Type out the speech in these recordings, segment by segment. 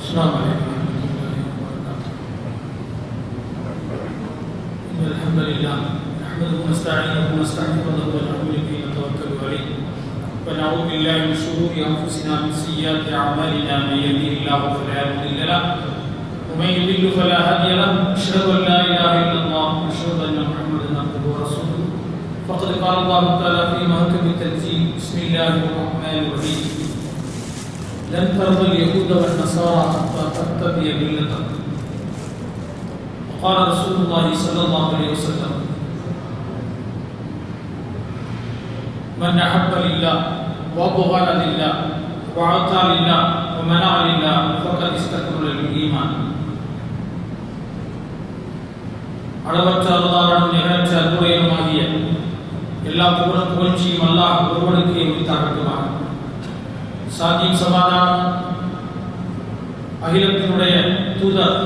السلام عليكم ورحمة الله وبركاته. إن الحمد لله نحمده ونستعينه ونستغفره ونعوذ به ونتوكل عليه ونعوذ بالله من شرور أنفسنا ومن سيئات أعمالنا من يهده الله فلا مضل له ومن يضلل فلا هادي له أشهد أن لا إله إلا الله وأشهد أن محمدا عبده ورسوله فقد قال الله تعالى في محكم التنزيل بسم الله الرحمن الرحيم لن ترضى اليهود والنصارى حتى تتبع ملتهم وقال رسول الله صلى الله عليه وسلم من أحب لله وأبغض لله وأعطى لله ومنع لله فقد استكمل الإيمان. அளவற்ற அல்லாஹ்வின் நிகரற்ற அன்புடையவனாகிய எல்லா புகழும் புகழ்ச்சியும் அல்லாஹ் ஒருவனுக்கே உரித்தாகட்டுமாக. சாந்தியும் சமாதானம் அகிலத்தினுடைய தூதர்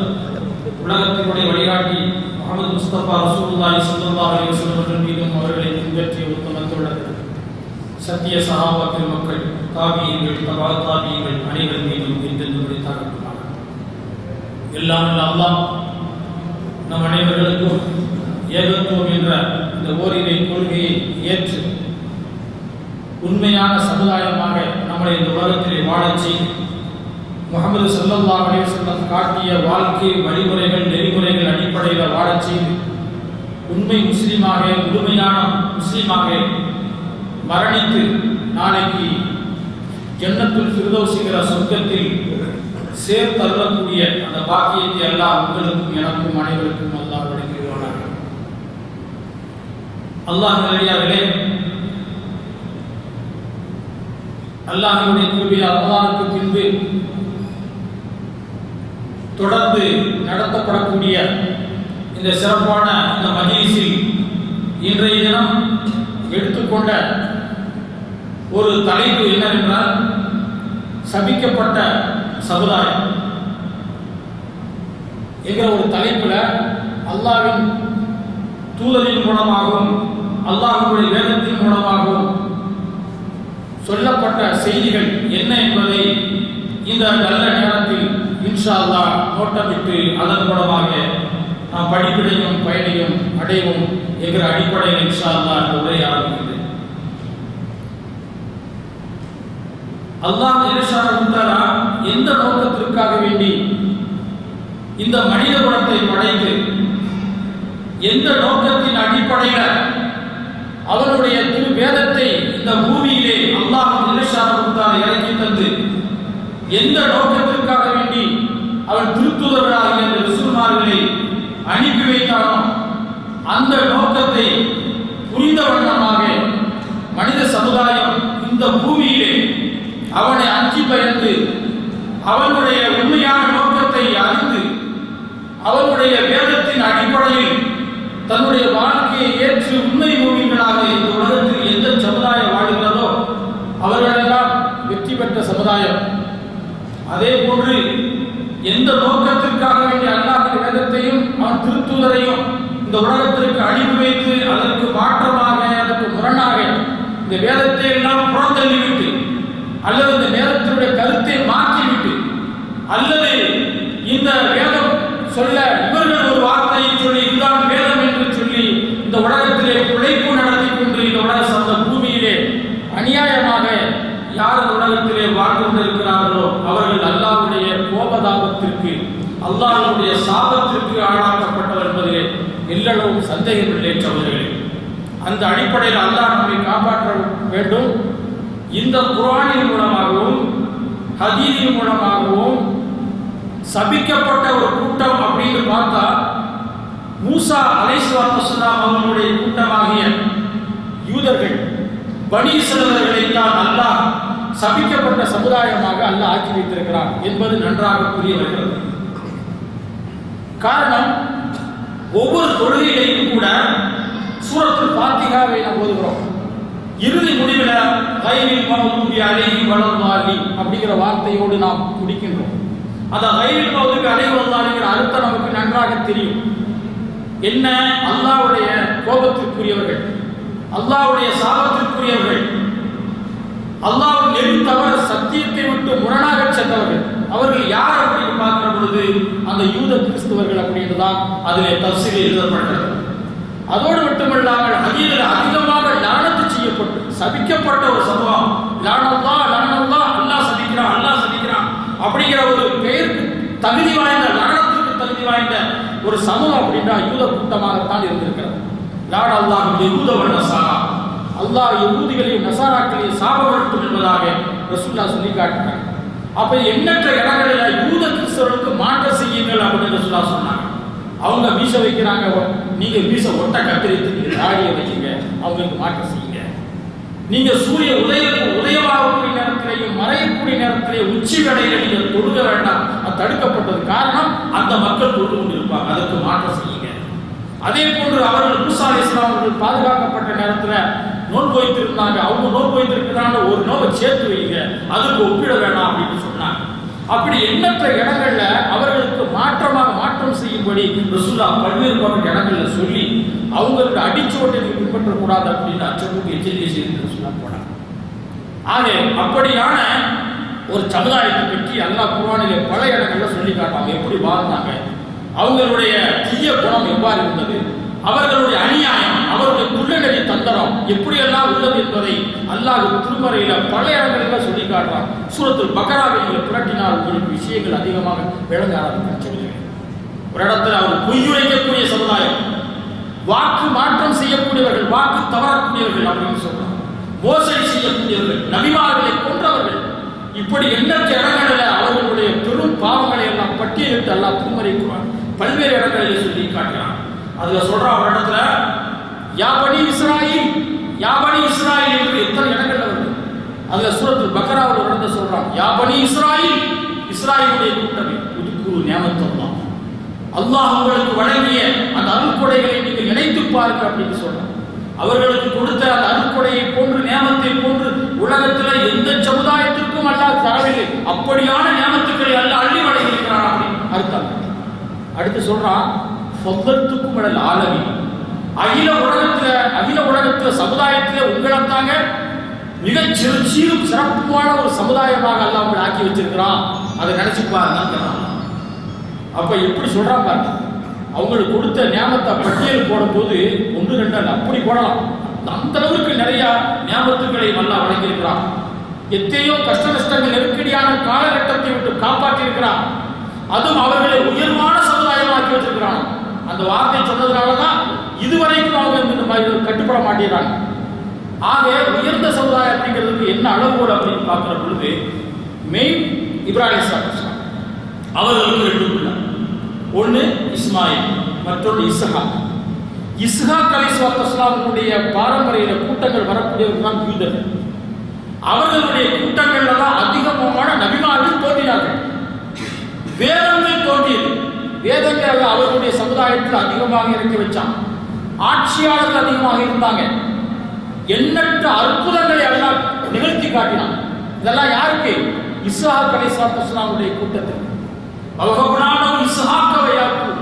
உலகத்தினுடைய வழிகாட்டி முஹம்மது முஸ்தபா ரசூலுல்லாஹி ஸல்லல்லாஹு அலைஹி வஸல்லம் மீதும் அவர்களை பின்பற்றிய உத்தமத்தோடு சத்திய சஹாபாக்கள் மக்கள் தாபியீன்கள் தபா தாபியீன்கள் அனைவர் மீதும் என்றென்றும் உரித்தாகட்டுமாக. எல்லாம் அல்லாஹ் நம் அனைவர்களுக்கும் ஏகத்துவம் என்ற இந்த ஓரிரை கொள்கையை ஏற்று உண்மையான சமுதாயமாக நம்மளை இந்த உலகத்திலே வாழச் செய்து முஹம்மது ஸல்லல்லாஹு அலைஹி வஸல்லம் காட்டிய வாழ்க்கை வழிமுறைகள் நெறிமுறைகள் அடிப்படையில் வாழச் செய்து உண்மை முஸ்லீமாக முழுமையான முஸ்லீமாக மரணித்து நாளைக்கு ஜன்னத்துல் ஃபிர்தௌஸிங்கிற சொர்க்கத்தில் சேர்த்தருளக்கூடிய அந்த பாக்கியத்தை அல்லாஹ் உங்களுக்கும் எனக்கும் அனைவருக்கும் அல்லாஹ் வழங்கிடுவானாக. அல்லாஹ் நல்லடியார்களே, அல்லாஹ்வுடைய கிருபையால் ரமலானுக்கு பின்பு தொடர்ந்து நடத்தப்படக்கூடிய இந்த சிறப்பான இந்த மஜ்லிஸில் இன்றைய தினம் எடுத்துக்கொண்ட ஒரு தலைப்பு என்னவென்றால் சபிக்கப்பட்ட சமுதாயம் என்கிற ஒரு தலைப்புல அல்லாஹ்வின் தூதரின் மூலமாகவும் அல்லாஹ்வுடைய வேதத்தின் மூலமாகவும் சொல்லப்பட்ட செய்திகள் என்ன என்பதை இந்த நல்ல நேரத்தில் இன்ஷா அல்லாஹ் நோட்டமிட்டு அதன் மூலமாக நாம் படிப்பினையும் பயனையும் அடைவோம் என்கிற அடிப்படையில் இன்ஷா அல்லாஹ் இந்த உரையை ஆரம்பிக்கிறது. அல்லாஹ் எந்த நோக்கத்திற்காக வேண்டி இந்த மனித குலத்தை படைத்து எந்த நோக்கத்தின் அடிப்படையில் அவருடைய திரு வேதத்தை இந்த பூமியிலே அல்லாஹ் இறக்கி தந்து எந்த நோக்கத்திற்காக வேண்டி அவன் திருத்துதர்களாகிய அந்த ரசூல்மார்களை அனுப்பி வைத்தானோ அந்த நோக்கத்தை புரிந்த வண்ணமாக மனித சமுதாயம் இந்த பூமியிலே அவனை அஞ்சி பயந்து அவனுடைய உண்மையான நோக்கத்தை அறிந்து அவனுடைய வேதத்தின் அடிப்படையில் தன்னுடைய வாழ்க்கையை ஏற்று உண்மை மூமின்களாக இந்த உலகத்தில் எந்த சமுதாயம் வாழுகிறதோ அவர்களெல்லாம் வெற்றி பெற்ற சமுதாயம். அதே போன்று எந்த நோக்கத்திற்காக வேண்டிய அல்லாஹ்வின் வேதத்தையும் அவன் திருத்தூதரையும் இந்த உலகத்திற்கு அனுப்பி வைத்து அதற்கு மாற்றமாக அதற்கு முரணாக இந்த வேதத்தை எல்லாம் புறந்தள்ளிவிட்டு அல்லது இந்த வேதத்தினுடைய கருத்தை மாற்றிவிட்டு அல்லது இந்த வேதம் சொல்ல இவர்கள் ஒரு வார்த்தையை சொல்லி இதுதான் வேதம் என்று சொல்லி இந்த உலகத்திலே பிழைப்பு நடத்தி கொண்டு இந்த உலக சொந்த பூமியிலே அநியாயமாக யார் இந்த உலகத்திலே வாழ்ந்து கொண்டிருக்கிறார்களோ அவர்கள் அல்லாஹ்வுடைய கோபதாபத்திற்கு அல்லாஹ்வுடைய சாபத்திற்கு ஆளாக்கப்பட்டவர் என்பதிலே எல்லளவும் சந்தேகமில்லை சகோதரர்களே. அந்த அடிப்படையில் அல்லாஹ் நம்மை காப்பாற்ற வேண்டும். இந்த குர்ஆனின் மூலமாகவும் ஹதீஸின் மூலமாகவும் சபிக்கப்பட்ட ஒரு கூட்டம் அப்படின்னு பார்த்தா மூசா அலைஹிஸ்ஸலாத்து வஸலாம் அவர்களுடைய கூட்டமாகிய யூதர்கள் பனி இஸ்ரவேலர்களை தான் அல்லாஹ் சபிக்கப்பட்ட சமுதாயமாக அல்லாஹ் ஆக்கி வைத்திருக்கிறார் என்பது நன்றாக புரிய வருகிறது. காரணம், ஒவ்வொரு தொழுகையிலையும் கூட சூரத்துல் ஃபாத்திஹாவை நாம் ஓதுகிறோம். இறுதி முடிவில் கைரில் மௌதுபி அலைஹிம் வலல்லாஹின் அப்படிங்கிற வார்த்தையோடு நாம் முடிக்கின்றோம். அந்த கைரில் மௌதுபி அலைஹிம் வலல்லாஹின் அர்த்தம் நமக்கு நன்றாக தெரியும். என்ன? அல்லாஹ்வுடைய கோபத்திற்குரியவர்கள், அல்லாஹ்வுடைய சாபத்திற்குரியவர்கள், அல்லாஹ்வின் நெறி தவற சத்தியத்தை விட்டு முரணாக சென்றவர்கள். அவர்கள் யார் அப்படின்னு அந்த யூத கிறிஸ்தவர்கள் அப்படின்னு தான் அதிலே தஃசீரில் எழுதப்படுகிறது. அதோடு மட்டுமல்லாமல் ஹதீஸில் அதிகமாக லானத்து செய்யப்பட்டு சபிக்கப்பட்ட ஒரு சமூகம். லானல்லாஹ் அல்லாஹ் சபிக்கிறான் அப்படிங்கிற ஒரு பெயருக்கு தகுதி வாய்ந்த, லானத்துக்கு தகுதி வாய்ந்த ஒரு சமூகம் அப்படின்னா யூத கூட்டமாகத்தான் இருந்திருக்கிறது. லானல்லாஹ் யஹூத வ நஸாரா, அல்லாஹ் யஹூதிகளையும் நஸாராக்களையும் சாபப்படுத்தும் என்பதாக ரசூலுல்லாஹ் சொல்லி காட்டினார். அப்ப எண்ணற்ற இடங்களில் யூத கிறிஸ்தவர்களுக்கு மாற்றம் செய்யுங்கள் அப்படின்னு ரசூலுல்லாஹ் சொன்னாங்க. அவங்க வீச வைக்கிறாங்க, நீங்க வீச ஒட்ட கத்திரித்து தாடியை வைங்க, அவங்களுக்கு மாற்றம் செய்யுங்க. நீங்க சூரிய உதயமாகக்கூடிய நேரத்திலேயும் மறையக்கூடிய நேரத்திலேயே உச்சி வேளையில நீங்க தொழுக வேண்டாம், அது தடுக்கப்பட்டது. காரணம் அந்த மக்கள் தொழுது கொண்டிருப்பாங்க, அதற்கு மாற்றம் செய்யுங்க. அதே போன்று அவர்கள் மூசா அலைஹிஸ்ஸலாம் அவர்கள் பாதுகாக்கப்பட்ட நேரத்தில் நோன்பு வைத்திருந்தாங்க, அவங்க நோன்பு வைத்திருக்கிறாங்க, ஒரு நோவை சேர்த்து வைங்க, அதுக்கு ஒப்பிட வேண்டாம் அப்படின்னு சொன்னாங்க. அப்படி எண்ணற்ற இடங்கள்ல அவர்களுக்கு மாற்றம் செய்யும்படி ரசூலுல்லாஹ் பல்வேறு இடங்கள்ல சொல்லி அவங்களோட அடிச்சுவட்டை பின்பற்றக்கூடாது அப்படின்னு அச்சமுக்கு எச்சரிக்கை செய்து ரசூலுல்லாஹ் போனாங்க. ஆக அப்படியான ஒரு சமுதாயத்தை பற்றி அல்லாஹ் குர்ஆனிலே பல இடங்கள்ல சொல்லி காட்டாங்க. எப்படி வாழ்ந்தாங்க, அவங்களுடைய தீய குணம் எவ்வாறு இருந்தது, அவர்களுடைய அநியாயம், அவருடைய குள்ளநெறி தந்திரம் எப்படியெல்லாம் உள்ளது என்பதை அல்லாஹ் திருமறையில பல இடங்களில் சொல்லி காட்டுறான். சூரத்துல் பக்ராவில் புரட்டினால் உங்களுக்கு விஷயங்கள் அதிகமாக விளங்க ஆரம்பிக்கும். சொல்லுங்க, ஒரு இடத்துல அவர் பொய்யுரைக்கக்கூடிய சமுதாயம், வாக்கு மாற்றம் செய்யக்கூடியவர்கள், வாக்கு தவறக்கூடியவர்கள் அப்படின்னு சொல்றாங்க, மோசடி செய்யக்கூடியவர்கள், நபிமார்களை கொன்றவர்கள், இப்படி எண்ணற்ற இடங்களில் அவர்களுடைய பெரும் பாவங்களை எல்லாம் பட்டியலிட்டு அல்லாஹ் திருமறை பல்வேறு இடங்களில் சொல்லி காட்டுறான். அதுல சொல்ற ஒரு இடத்துல யா பனி இஸ்ராயில் என்று எத்தனை இடங்கள்ல வருது. அதுல சூரத்துல் பக்ராவில் ஒரு இடத்துல சொல்றான், யா பனி இஸ்ராயிலுடைய கூட்டமே உதுகுரு நிஅமத்தல்லாஹ், அல்லாஹ் உங்களுக்கு வழங்கிய அந்த அருள்கொடைகளை நீங்கள் நினைத்து பாருங்க அப்படின்னு சொல்றான். அவர்களுக்கு கொடுத்த அந்த அருள்கொடையை போன்று நியமத்தை போன்று உலகத்தில் எந்த சமுதாயத்திற்கும் அல்லாஹ் தரவில்லை. அப்படியான நியமத்துக்களை அல்லாஹ் அள்ளி வழங்கியிருக்கிறான் அப்படின்னு அர்த்தம். அடுத்து சொல்றான், ஃபضلتكم على العالمين, அகில உலகத்துல சமுதாயத்துல உங்களை தாங்க மிக சீரும் சிறப்புமான ஒரு சமுதாயமாக அல்லாஹ் உங்களை ஆக்கி வச்சிருக்கிறான். அதை நினைச்சு பாருங்க. அப்ப எப்படி சொல்றான் பாருங்க, அவங்களுக்கு கொடுத்த நியாமத்தை பட்டியல் போடும் போது 1 2 அல்ல, அப்படி போடலாம். அந்த அளவுக்கு நிறைய நியாமத்துக்களை அல்லாஹ் வழங்கியிருக்கிறான். எத்தனையோ கஷ்ட நஷ்டங்கள் நெருக்கடியான காலகட்டத்தை விட்டு காப்பாற்றி இருக்கிறான். அதுவும் அவர்களை உயர்வான சமுதாயமாக்கி வச்சிருக்கிறான். அந்த வார்த்தை சொன்னதுனாலதான் இதுவரைக்கும் அவங்க இந்த மாதிரி கட்டுப்பட மாட்டேறாங்க. ஆக உயர்ந்த சமுதாயம் அப்படிங்கிறதுக்கு என்ன அளவுகோல் அப்படின்னு பார்க்கிற பொழுது, மெயின் இப்ராஹிம் அலைஹிஸ்ஸலாம் அவர்களுக்கு 2 பிள்ளை, ஒன்று இஸ்மாயில், மற்றொன்று இஸ்ஹாக் அலைஹிஸ்ஸலாமுடைய பாரம்பரிய கூட்டங்கள் வரக்கூடியவர்கள் தான் யூதர்கள். அவர்களுடைய கூட்டங்கள்ல தான் அதிகமான நபிமார்கள் தோன்றினார்கள், வேதங்கள் தோன்றியது. வேதங்கள் அவர்களுடைய சமுதாயத்தில் அதிகமாக இறக்கி வச்சான். ஆட்சியாளர்கள் அதிகமாக இருந்தாங்க. எண்ணற்ற அற்புதங்களை எல்லாம் நிகழ்த்தி காட்டினான். இதெல்லாம் யாருக்கு? இஸ்ஹாக் அலைஹிஸ்ஸலாமுடைய கூட்டத்தில். அவகபுனானஹு இஸ்ஹாக வ யாக்கூப்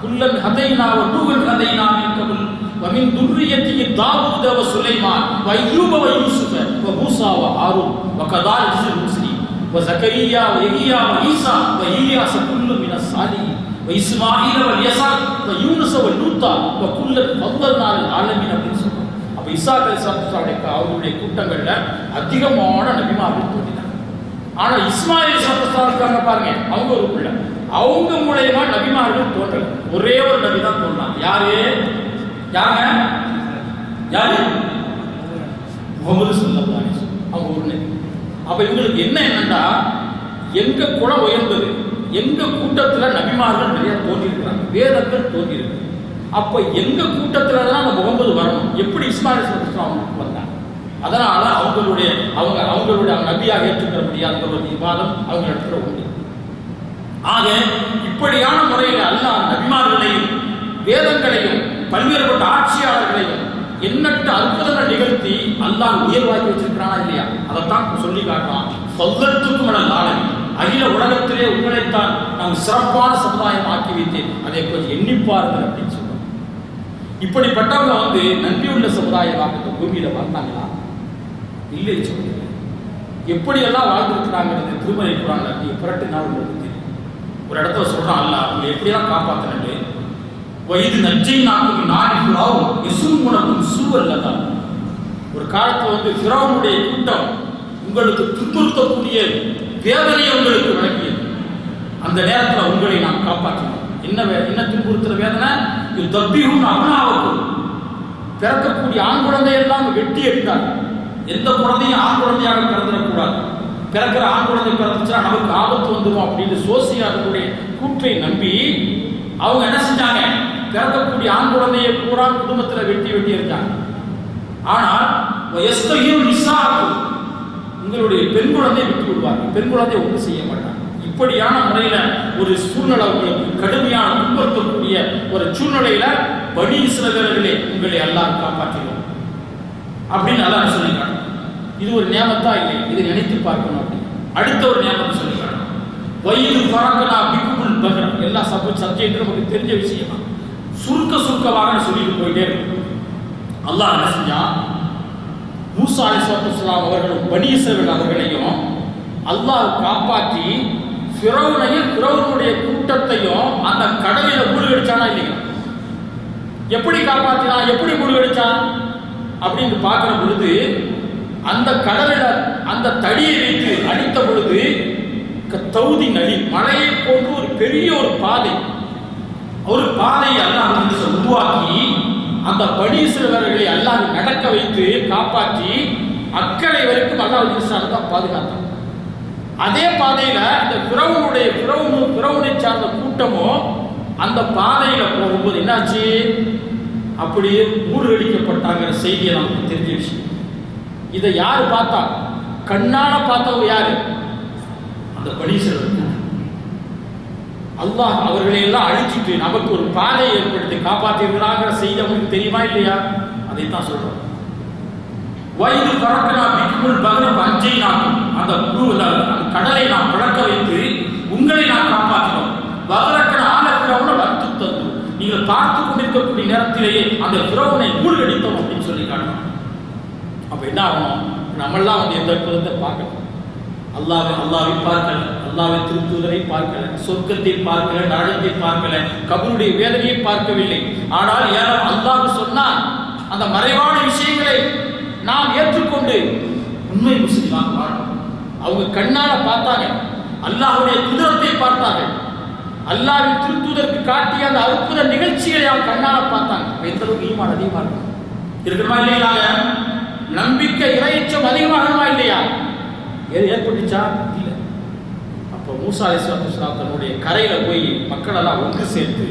குல்லன் ஹதைனா வ நூஹன் ஹதைனா மின் கப்ல் வ மின் துர்ரியத்திஹி தாவூத வ சுலைமான் வ அய்யூப வ யூசுஃப வ மூஸா வ ஹாரூன் வ கதாலிக முஸ்லிம் வ ஜக்கரியா வ யஹ்யா வ ஈசா வ இல்யாஸ் குல்லு மினஸ் சாலிஹீன் வ இஸ்மாஈல வ யஸா வ யூனுஸ வ லூத்தா வ குல்லன் ஃபضلنا அலல் ஆலமீன் அப்படின்னு சொல்றாங்க. அப்ப இஸ்ஹாக் அலைஹிஸ்ஸலாமுடைய அவருடைய கூட்டங்கள்ல அதிகமான நபிமார்கள் தோன்றினாங்க. ஆனா இஸ்மாயில் அலைஹிஸ்ஸலாம் பாருங்க, அவங்க ஒரு பிள்ளை, அவங்க மூலமா நபிமார்கள் தோன்றல. ஒரே ஒரு நபி தான் தோன்றாங்க. யாரு? முஹம்மது ஸல்லல்லாஹு அலைஹி வஸல்லம். அவங்க ஒரு நபி. அப்ப இவங்களுக்கு என்னன்னா, எங்க குலம் உயர்ந்தது, எங்க கூட்டத்துல நபிமார்கள் நிறைய தோன்றியிருக்கிறாங்க, வேதங்கள் தோன்றியிருக்கு. அப்ப எங்க கூட்டத்துல தான் அந்த முகமது வரணும். எப்படி இஸ்மாயில் அலைஹிஸ்ஸலாம் வந்தாங்க? அதனால அவங்களுடைய நபியாக ஏற்றுக்கிற முடியாத ஒரு விவாதம் அவங்க இடத்துல உண்டு. ஆக இப்படியான முறையில் அல்லாஹ் நபிமார்களையும் வேதங்களையும் பல்வேறுபட்ட ஆட்சியாளர்களையும் எண்ணற்ற அற்புதங்கள் நிகழ்த்தி அல்லாஹ் உயர்வாக்கி வச்சிருக்கிறானா இல்லையா? அதைத்தான் சொல்லி காட்டுறான். ஃபضلتكم على العالمين, அகில உலகத்திலே உங்களைத்தான் நாம் சிறப்பான சமுதாயம் ஆக்கி வைத்தேன், அதை கொஞ்சம் எண்ணிப்பார்கள் அப்படின்னு சொல்றாங்க. இப்படிப்பட்டவங்க நன்றியுள்ள சமுதாயமாக இந்த பூமியில வாழ்ந்தாங்களா? இல்லை சொல்லுங்க. எப்படியெல்லாம் வாழ்ந்துருக்கிறாங்கிறது திருமறை குர்ஆன்ல நீங்க புரட்டினால் உங்களுக்கு தெரியும். ஒரு இடத்துல சொல்றான் அல்லாஹ் உங்களை எப்படியெல்லாம் காப்பாத்தினது, வயது நஞ்சை நாக்கு நாடி ஃபிரௌன் இசுமுனக்கும் சூவல்லதான். ஒரு காலத்துல ஃபிரௌனுடைய கூட்டம் உங்களுக்கு துன்புறுத்தக்கூடிய வேதனையை உங்களுக்கு வழங்கியது. அந்த நேரத்தில் உங்களை நாம் காப்பாற்றினோம். என்ன துன்புறுத்துற வேதனை? இது தப்பியும் அபனாவுக்கும், பிறக்கக்கூடிய ஆண் குழந்தையெல்லாம் வெட்டி எடுத்தார். எந்த குழந்தையும் ஆண் குழந்தையாக பிறந்துடக்கூடாது. பிறக்கிற ஆண் குழந்தை பிறந்துச்சுன்னா நமக்கு ஆபத்து வந்துடும் அப்படின்னு சோசியாளர்களுடைய கூற்றை நம்பி அவங்க என்ன செஞ்சாங்க? பிறக்கக்கூடிய ஆண் குழந்தையை பூரா குடும்பத்தில் வெட்டி இருக்காங்க. ஆனால் உங்களுடைய பெண் குழந்தையை விட்டு விடுவாங்க, பெண் குழந்தையை ஒன்றும் செய்ய மாட்டாங்க. இப்படியான முறையில் ஒரு சூழ்நிலை உங்களுக்கு கடுமையான துன்புறுத்தக்கூடிய ஒரு சூழ்நிலையில பனி இஸ்ரவேலர்களே உங்களை அல்லாஹ் காப்பாற்றினோம் அப்படின்னு அல்லாஹ் சொல்லிக்காங்க. இது ஒரு நியமத்தா இல்லை, இதை நினைத்து பார்க்கணும். அப்படி அடுத்த ஒரு நியமத்தை சொல்லிக்காங்க. வயது பறக்கலா பிக்குள் பகர். எல்லா சப்ஜெக்டும் நமக்கு தெரிஞ்ச விஷயம். சுருக்கமாக சொல்லிட்டு போயிட்டே இருக்கும். அல்லாஹ் என்ன செஞ்சான்? மூசா அலைஹிஸ்ஸலாம் அவர்களும் பனி இஸ்ரவேல் அவர்களையும் அல்லாஹ் காப்பாற்றி ஃபிரௌனையும் ஃபிரௌனுடைய கூட்டத்தையும் அந்த கடலில் மூழ்கடிச்சானா இல்லையா? எப்படி காப்பாற்றினான், எப்படி மூழ்கடிச்சான் அப்படின்னு பார்க்கிற பொழுது அந்த கடலில் அந்த தடியை வைத்து அடித்த பொழுது தௌதி நதி மழையை போன்று ஒரு பெரிய ஒரு பாதையை அல்லாஹ் உருவாக்கி அந்த பனி இஸ்ரவேலர்களை அல்லாஹ் நடக்க வைத்து காப்பாற்றி அக்கறை வரைக்கும் அல்லாஹ் தான் பாதுகாத்தான். அதே பாதையில இந்த ஃபிரௌனை சார்ந்த கூட்டமும் அந்த பாதையில போகும்போது என்னாச்சு? அப்படியே மூழ்கடிக்கப்பட்டாங்கிற செய்தியை நமக்கு தெரிஞ்ச விஷயம். இதை யாரு பார்த்தா? கண்ணால பார்த்தவங்க யாரு? அந்த பனி இஸ்ரவேல். அல்லாஹ் அவர்களை எல்லாம் அழிச்சிட்டு நமக்கு ஒரு பாதையை ஏற்படுத்தி காப்பாற்றிருக்கிறாங்கிற செய்தி அவங்களுக்கு தெரியுமா இல்லையா? அதைத்தான் சொல்றோம். வயது பறக்கலா பிக்குள் பகரம் அஞ்சை நாக்கும், அந்த கடலை நாம் பழக்க வைத்து உங்களை நாம் காப்பாற்றினோம். வகரக்கன ஆன ஃபிரௌனை வறுத்து தந்து நீங்கள் பார்த்து கொண்டிருக்கக்கூடிய நேரத்திலேயே அந்த ஃபிரௌனை மூழ்கடித்தோம் அப்படின்னு சொல்லி காட்டணும். அப்ப என்ன ஆகணும்? நம்மெல்லாம் எந்த அற்புதத்தை பார்க்கணும். அல்லாவை பார்க்கல, அல்லாவை திருத்துவதை பார்க்கல, சொர்க்கத்தை பார்க்கல, நரகத்தை பார்க்கல, கபருடைய வேதனையை பார்க்கவில்லை. ஆனால் யாரோ அல்லாஹ் சொன்னால் அந்த மறைவான விஷயங்களை நாம் ஏற்றுக்கொண்டு உண்மை முஸ்லிமாக வாழணும். அவங்க கண்ணால பார்த்தாங்க, அல்லாஹ்வுடைய குதிரத்தை பார்த்தாங்க, அல்லாஹ்வின் திருத்துவதற்கு காட்டிய அந்த அற்புத நிகழ்ச்சிகளை அவங்க கண்ணால பார்த்தாங்க. எந்த அளவுக்கு ஈமான் அதிகமாக இருக்கணுமா இல்லையா? நம்பிக்கை இறையச்சம் அதிகமாகணுமா இல்லையா? ஏற்பட்டுச்சா? இல்லை. அப்போ மூசா அலைஹிஸ்ஸலாம் தன்னுடைய கரையில போய் மக்கள் எல்லாம் ஒன்று சேர்த்து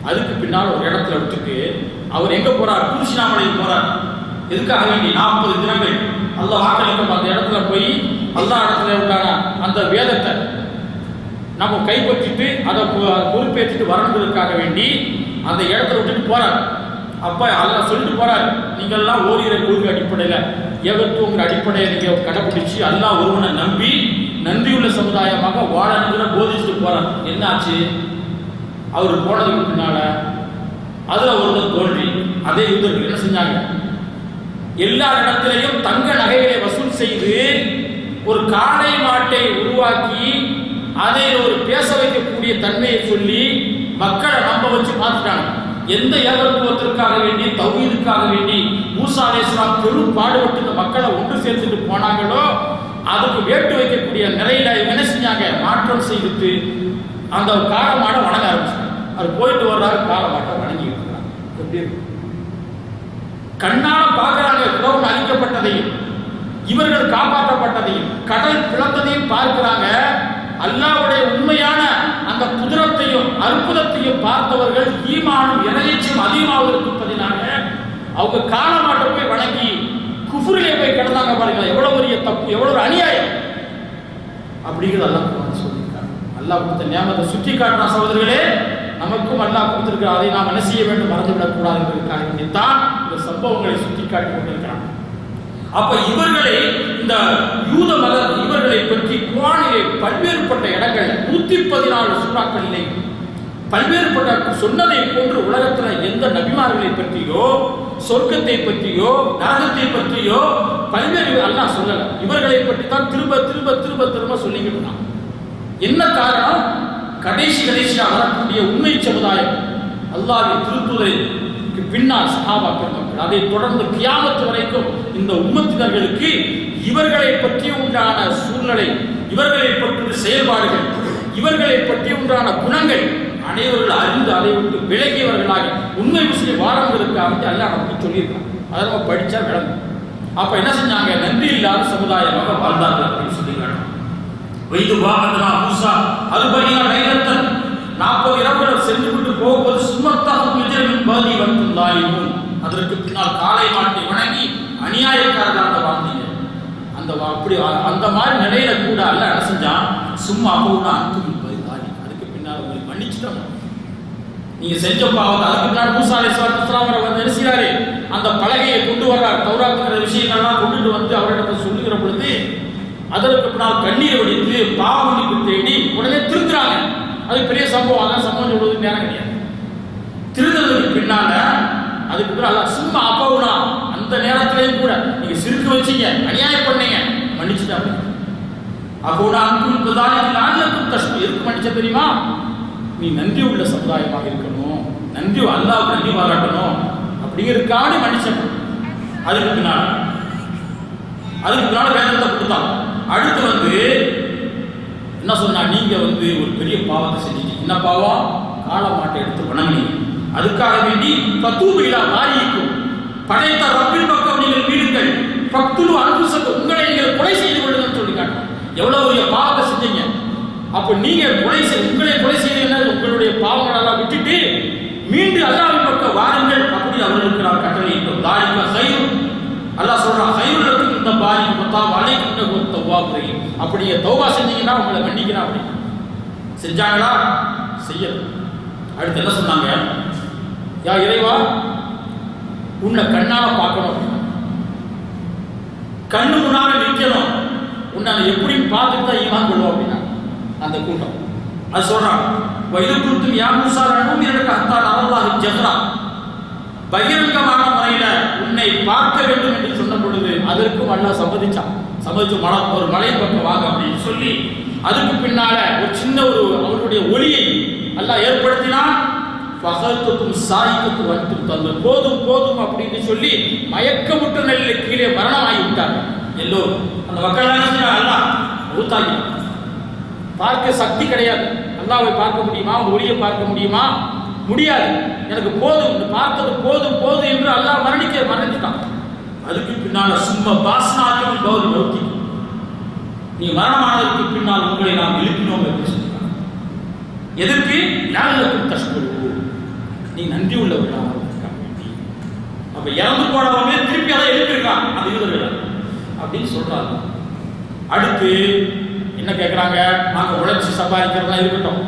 அதுக்கு பின்னால் ஒரு இடத்துல விட்டுட்டு அவர் எங்க போறார்? குருஷினாமலைக்கு போறார். எதுக்காக வேண்டி 40 தினங்கள் அல்லாஹ் வாக்களிக்கும் அந்த இடத்துல போய் அல்லாஹ் இடத்துல உண்டான அந்த வேதத்தை நம்ம கைப்பற்றிட்டு அதை பொறுப்பேற்றிட்டு வரணுங்கிறதுக்காக வேண்டி அந்த இடத்துல விட்டுட்டு போறார். அப்ப அல்லாஹ் சொல்லிட்டு போறார், நீங்கள்லாம் ஓரிரை கொள்கை அடிப்படையில் ஏகத்துவங்கிற அடிப்படையை நீங்க கடைபிடிச்சு அல்லாஹ் ஒருவனை நம்பி நன்றியுள்ள சமுதாயமாக வாழணுங்கிற போதிச்சுட்டு போறார். என்னாச்சு? அவர் போனதுக்கு பின்னால அதுல ஒருத்தர் தோன்றி அதே யூதர்கள் என்ன செஞ்சாங்க? எல்லா இடத்திலையும் தங்க நகைகளை வசூல் செய்து ஒரு காளை மாட்டை உருவாக்கி அதை ஒரு பேச வைக்கக்கூடிய தன்மையை சொல்லி மக்களை நம்ப வச்சு பார்த்துட்டாங்க. எந்த ஏகத்துவத்திற்காக வேண்டி தௌஹீதுக்காக வேண்டி மூசா அலைஹிஸ்ஸலாம் பெரும் பாடுபட்டு இந்த மக்களை ஒன்று சேர்த்துட்டு போனாங்களோ அதுக்கு வேட்டு வைக்கக்கூடிய நிலையில என்ன செஞ்சாங்க? மாற்றம் செய்துட்டு அந்த காளமாடை வணங்க ஆரம்பிச்சாங்க. அது போயிட்டு வர்றாரு, காளமாட்டை வணங்கிட்டு இருக்காங்க. எப்படி இருக்கு? கண்ணால பார்க்கிறாங்க ஃபிரௌன் அழிக்கப்பட்டதையும் இவர்கள் காப்பாற்றப்பட்டதையும் கடல் பிளந்ததையும் பார்க்கிறாங்க. அல்லாஹ்வுடைய உண்மையான அந்த குதிரத்தையும் அற்புதத்தையும் பார்த்தவர்கள் ஈமானும் இறையச்சம் அதிகமாக இருப்பதினால அவங்க காளமாட்டை போய் வணங்கி குஃப்ரிலே போய் கிடந்தாங்க. பாருங்க, எவ்வளவு பெரிய தப்பு, எவ்வளவு ஒரு அநியாயம் அப்படிங்கிறது அல்லாஹ் சொல்லியிருக்காங்க. அல்லாஹ் கொடுத்த நியமத்தை சுட்டி காட்டுற சகோதரர்களே, நமக்கும் அல்லாஹ் கொடுத்திருக்கிற அதை நாம் என்ன செய்ய வேண்டும்? மறந்துவிடக் கூடாது என்பதற்காக தான் இந்த சம்பவங்களை சுட்டி காட்டி கொண்டிருக்கிறாங்க. அப்ப இவர்களை இந்த யூத மதம் இவர்களை பற்றி குர்ஆனிலே பல்வேறுபட்ட இடங்கள் 114 சூறாக்களிலே பல்வேறுபட்ட சொன்னதை போன்று உலகத்தில் எந்த நபிமார்களை பற்றியோ சொர்க்கத்தை பற்றியோ நரகத்தை பற்றியோ பல்வேறு அல்லாஹ் சொல்லல. இவர்களை பற்றி தான் திரும்ப திரும்ப திரும்ப திரும்ப சொல்லிக்கிட்டு இருந்தான். என்ன காரணம்? கடைசியாக வரக்கூடிய உண்மை சமுதாயம் அல்லாஹ்வின் திருத்துதருக்கு பின்னால் சஹாபா பெருமக்கள், அதை தொடர்ந்து கியாமத் வரைக்கும் இந்த உம்மத்தினர்களுக்கு இவர்களை பற்றி உண்டான சூழ்நிலை, இவர்களை பற்றிய செயல்பாடுகள், இவர்களை பற்றி உண்டான குணங்கள் அனைவர்கள் அறிந்து அதை விட்டு விலகியவர்களாக உண்மை முஸ்லிம் வாழவங்களுக்காக அல்லாஹ் நமக்கு சொல்லியிருக்காங்க. அதை நம்ம படிச்சா விளங்கும். அப்ப என்ன செஞ்சாங்க? நன்றி இல்லாத சமுதாயமாக வாழ்ந்தார்கள் அப்படின்னு சொல்லிக்கிறாங்க. வைது வாகனா மூசா அல்பனியா லைலத்தன் 40 இரவுகள் சென்று விட்டு போகும்போது சுமத்தாக மிஜரின் பாதி வந்துள்ளாயும் அதற்கு பின்னால் காளை மாட்டை வணங்கி அநியாயக்காரர்களாக வாழ்ந்தீங்க. அந்த அப்படி அந்த மாதிரி நிலையில கூட அல்ல என்ன செஞ்சான்? சும்மா அப்போனா அன்பு தாலி, அதுக்கு பின்னால் உங்களுக்கு மன்னிச்சுட்டாங்க. நீங்க செஞ்ச பாவத்தை அதுக்கு பின்னால் மூசா அலைஹிஸ்ஸலாம் வந்து நினைச்சாரு, அந்த பலகையை கொண்டு வர்றார், தௌராத்துங்கிற விஷயங்கள்லாம் கொண்டுட்டு வந்து அவரிடத்தில் சொல்லுகிற பொழுது அதற்கு பின்னால் கண்ணீர் வடித்து பாவமன்னிப்பு தேடி உடனே திருத்துறாங்க. அது பெரிய சம்பவம். அதான் சம்பவம் சொல்வது நேரம் கிடையாது. திருந்ததுக்கு பின்னால அதுக்கு பின்னால் சும்மா அப்பவுனா அந்த நேரத்திலையும் கூட நீங்க சிரிக்க வச்சீங்க, அநியாயம் பண்ணீங்க, மன்னிச்சுட்டாங்க. அப்போனா அன்பு தானிக்கும் கஷ்டம் எதுக்கு மன்னிச்ச தெரியுமா? நீ நன்றி உள்ள சமுதாயமாக இருக்கணும், நன்றி அல்லாஹ்வுக்கு நன்றி பாராட்டணும் அப்படிங்கிறதுக்காக மன்னிச்சேன். அதுக்கு பின்னால் வேதத்தை கொடுத்தான். அடுத்து வந்து என்ன சொன்னா? நீங்க வந்து ஒரு பெரிய பாவத்தை செஞ்சீங்க. என்ன பாவம்? காளை மாட்டை எடுத்து வணங்கினீங்க. அதுக்காக வேண்டி பத்தூபிலா மாறிக்கும் படைத்த ரப்பின் பக்கம் நீங்கள் வீடுங்கள், பக்துலு அன்புசக்கு உங்களை நீங்கள் கொலை செய்து கொள்ளுங்கன்னு சொல்லி காட்டுங்க. எவ்வளவு பெரிய பாவத்தை செஞ்சீங்க. அப்ப நீங்க உங்களை கொலை செய்தீங்கன்னா உங்களுடைய பாவங்களெல்லாம் விட்டுட்டு மீண்டும் அல்லாஹ்வின் பக்கம் வாருங்கள் அப்படி அவர்களுக்கு நான் கட்டளையிட்டோம். தாலிக கைரும் அல்லாஹ் சொல்றான், கைருலக்கும் இந்த பாலிக்கு மொத்தா வலைக்கு தௌபா புரியும். அப்படியே தௌபா செஞ்சீங்கன்னா உங்களை மன்னிக்கிறா. அப்படி செஞ்சாங்களா? செய்யல. அடுத்து என்ன சொன்னாங்க? யா இறைவா, உன்னை கண்ணால பார்க்கணும், கண்ணு முன்னால நிற்கணும், உன்னை எப்படின்னு பார்த்துட்டு தான் ஈமான் கொள்வோம் அப்படின்னா அந்த கூட்டம் அது சொல்றான். வயது குறித்தும் யா மூசா ரணும் எனக்கு அத்தான் அல்லாஹ் ஜஹ்ரா, பகிரங்கமான முறையில உன்னை பார்க்க வேண்டும் என்று சொன்ன பொழுது அதற்கும் அல்லாஹ் சம்மதிச்சு ஒரு மலை பக்கம் வாங்க அப்படின்னு சொல்லி அதுக்கு பின்னால ஒரு சின்ன அவருடைய ஒளியை அல்லாஹ் ஏற்படுத்தினான். ஃபகத்துக்கும் சாயிக்கு வந்து தந்து போதும் அப்படின்னு சொல்லி மயக்கமுற்ற நிலையில் கீழே மரணமாகி விட்டார்கள் எல்லோரும். அந்த மக்கள் அல்லாஹ் ஊத்தாகி பார்க்க சக்தி கிடையாது. அல்லாஹ்வை பார்க்க முடியுமா? ஒளியை பார்க்க முடியுமா? முடியாது. எனக்கு போதும், பார்த்தது போதும் என்று அல்லாஹ் மரணிச்சுட்டான். அதுக்கு பின்னால சும்மா பாஸ்னாக்கும் பௌரி நோக்கி நீ மரணமானதற்கு பின்னால் உங்களை நாம் எழுப்பினோம் என்று சொல்லிட்டாங்க. எதற்கு? யாருக்கும் தஷ்குரு, நீ நன்றி உள்ளவர்களாக இருக்காங்க. அப்ப இறந்து போனவங்க திருப்பி அதை எழுப்பியிருக்கான் அந்த யூதர்கள் அப்படின்னு சொல்றாங்க. அடுத்து என்ன கேட்கிறாங்க? நாங்க உழைச்சி சம்பாதிக்கிறதா இருக்கட்டும்,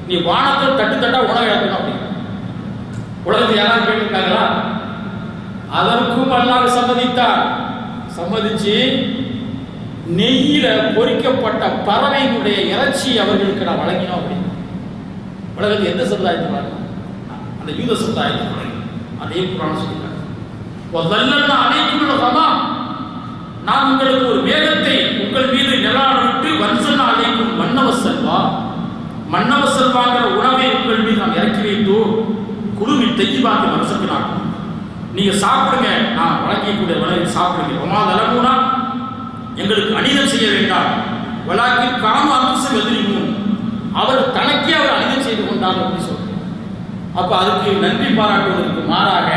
நீ வானத்தில் தட்டா உணவு இழக்கணும் அப்படின்னு உலகத்தை யாராவது கேட்டிருக்காங்களா? அதற்கும் அல்லாஹ் சம்மதிச்சு நெய்யில பொறிக்கப்பட்ட பறவையினுடைய இறைச்சி அவர்களுக்கு நான் வழங்கினோம் அப்படின்னு. உலகத்தில் எந்த சமுதாயத்தை வழங்கினோம்? அந்த யூத சமுதாயத்தை வழங்கினோம். அதே புராணம் சொல்லிட்டாங்க. நான் உங்களுக்கு ஒரு மேகத்தை உங்கள் மீது நிலாவிட்டு வன்சன் அழைக்கும் மன்னவ செல்வாங்கிற உணவை உங்கள் மீது நாம் இறக்கி வைத்தோம். குழுவி தெய்வாக்கி மனசத்தினார் நீங்க சாப்பிடுங்க, நான் வழங்கக்கூடிய உணவை சாப்பிடுங்க. ஒமாதலமுனா எங்களுக்கு அநீதம் செய்ய வேண்டாம். வலாக்கி காம அம்சம் எதிரிக்கும் அவர் தனக்கே அவர் அநீதம் செய்து கொண்டார் அப்படின்னு சொல்றாங்க. அப்ப அதுக்கு நன்றி பாராட்டுவதற்கு மாறாக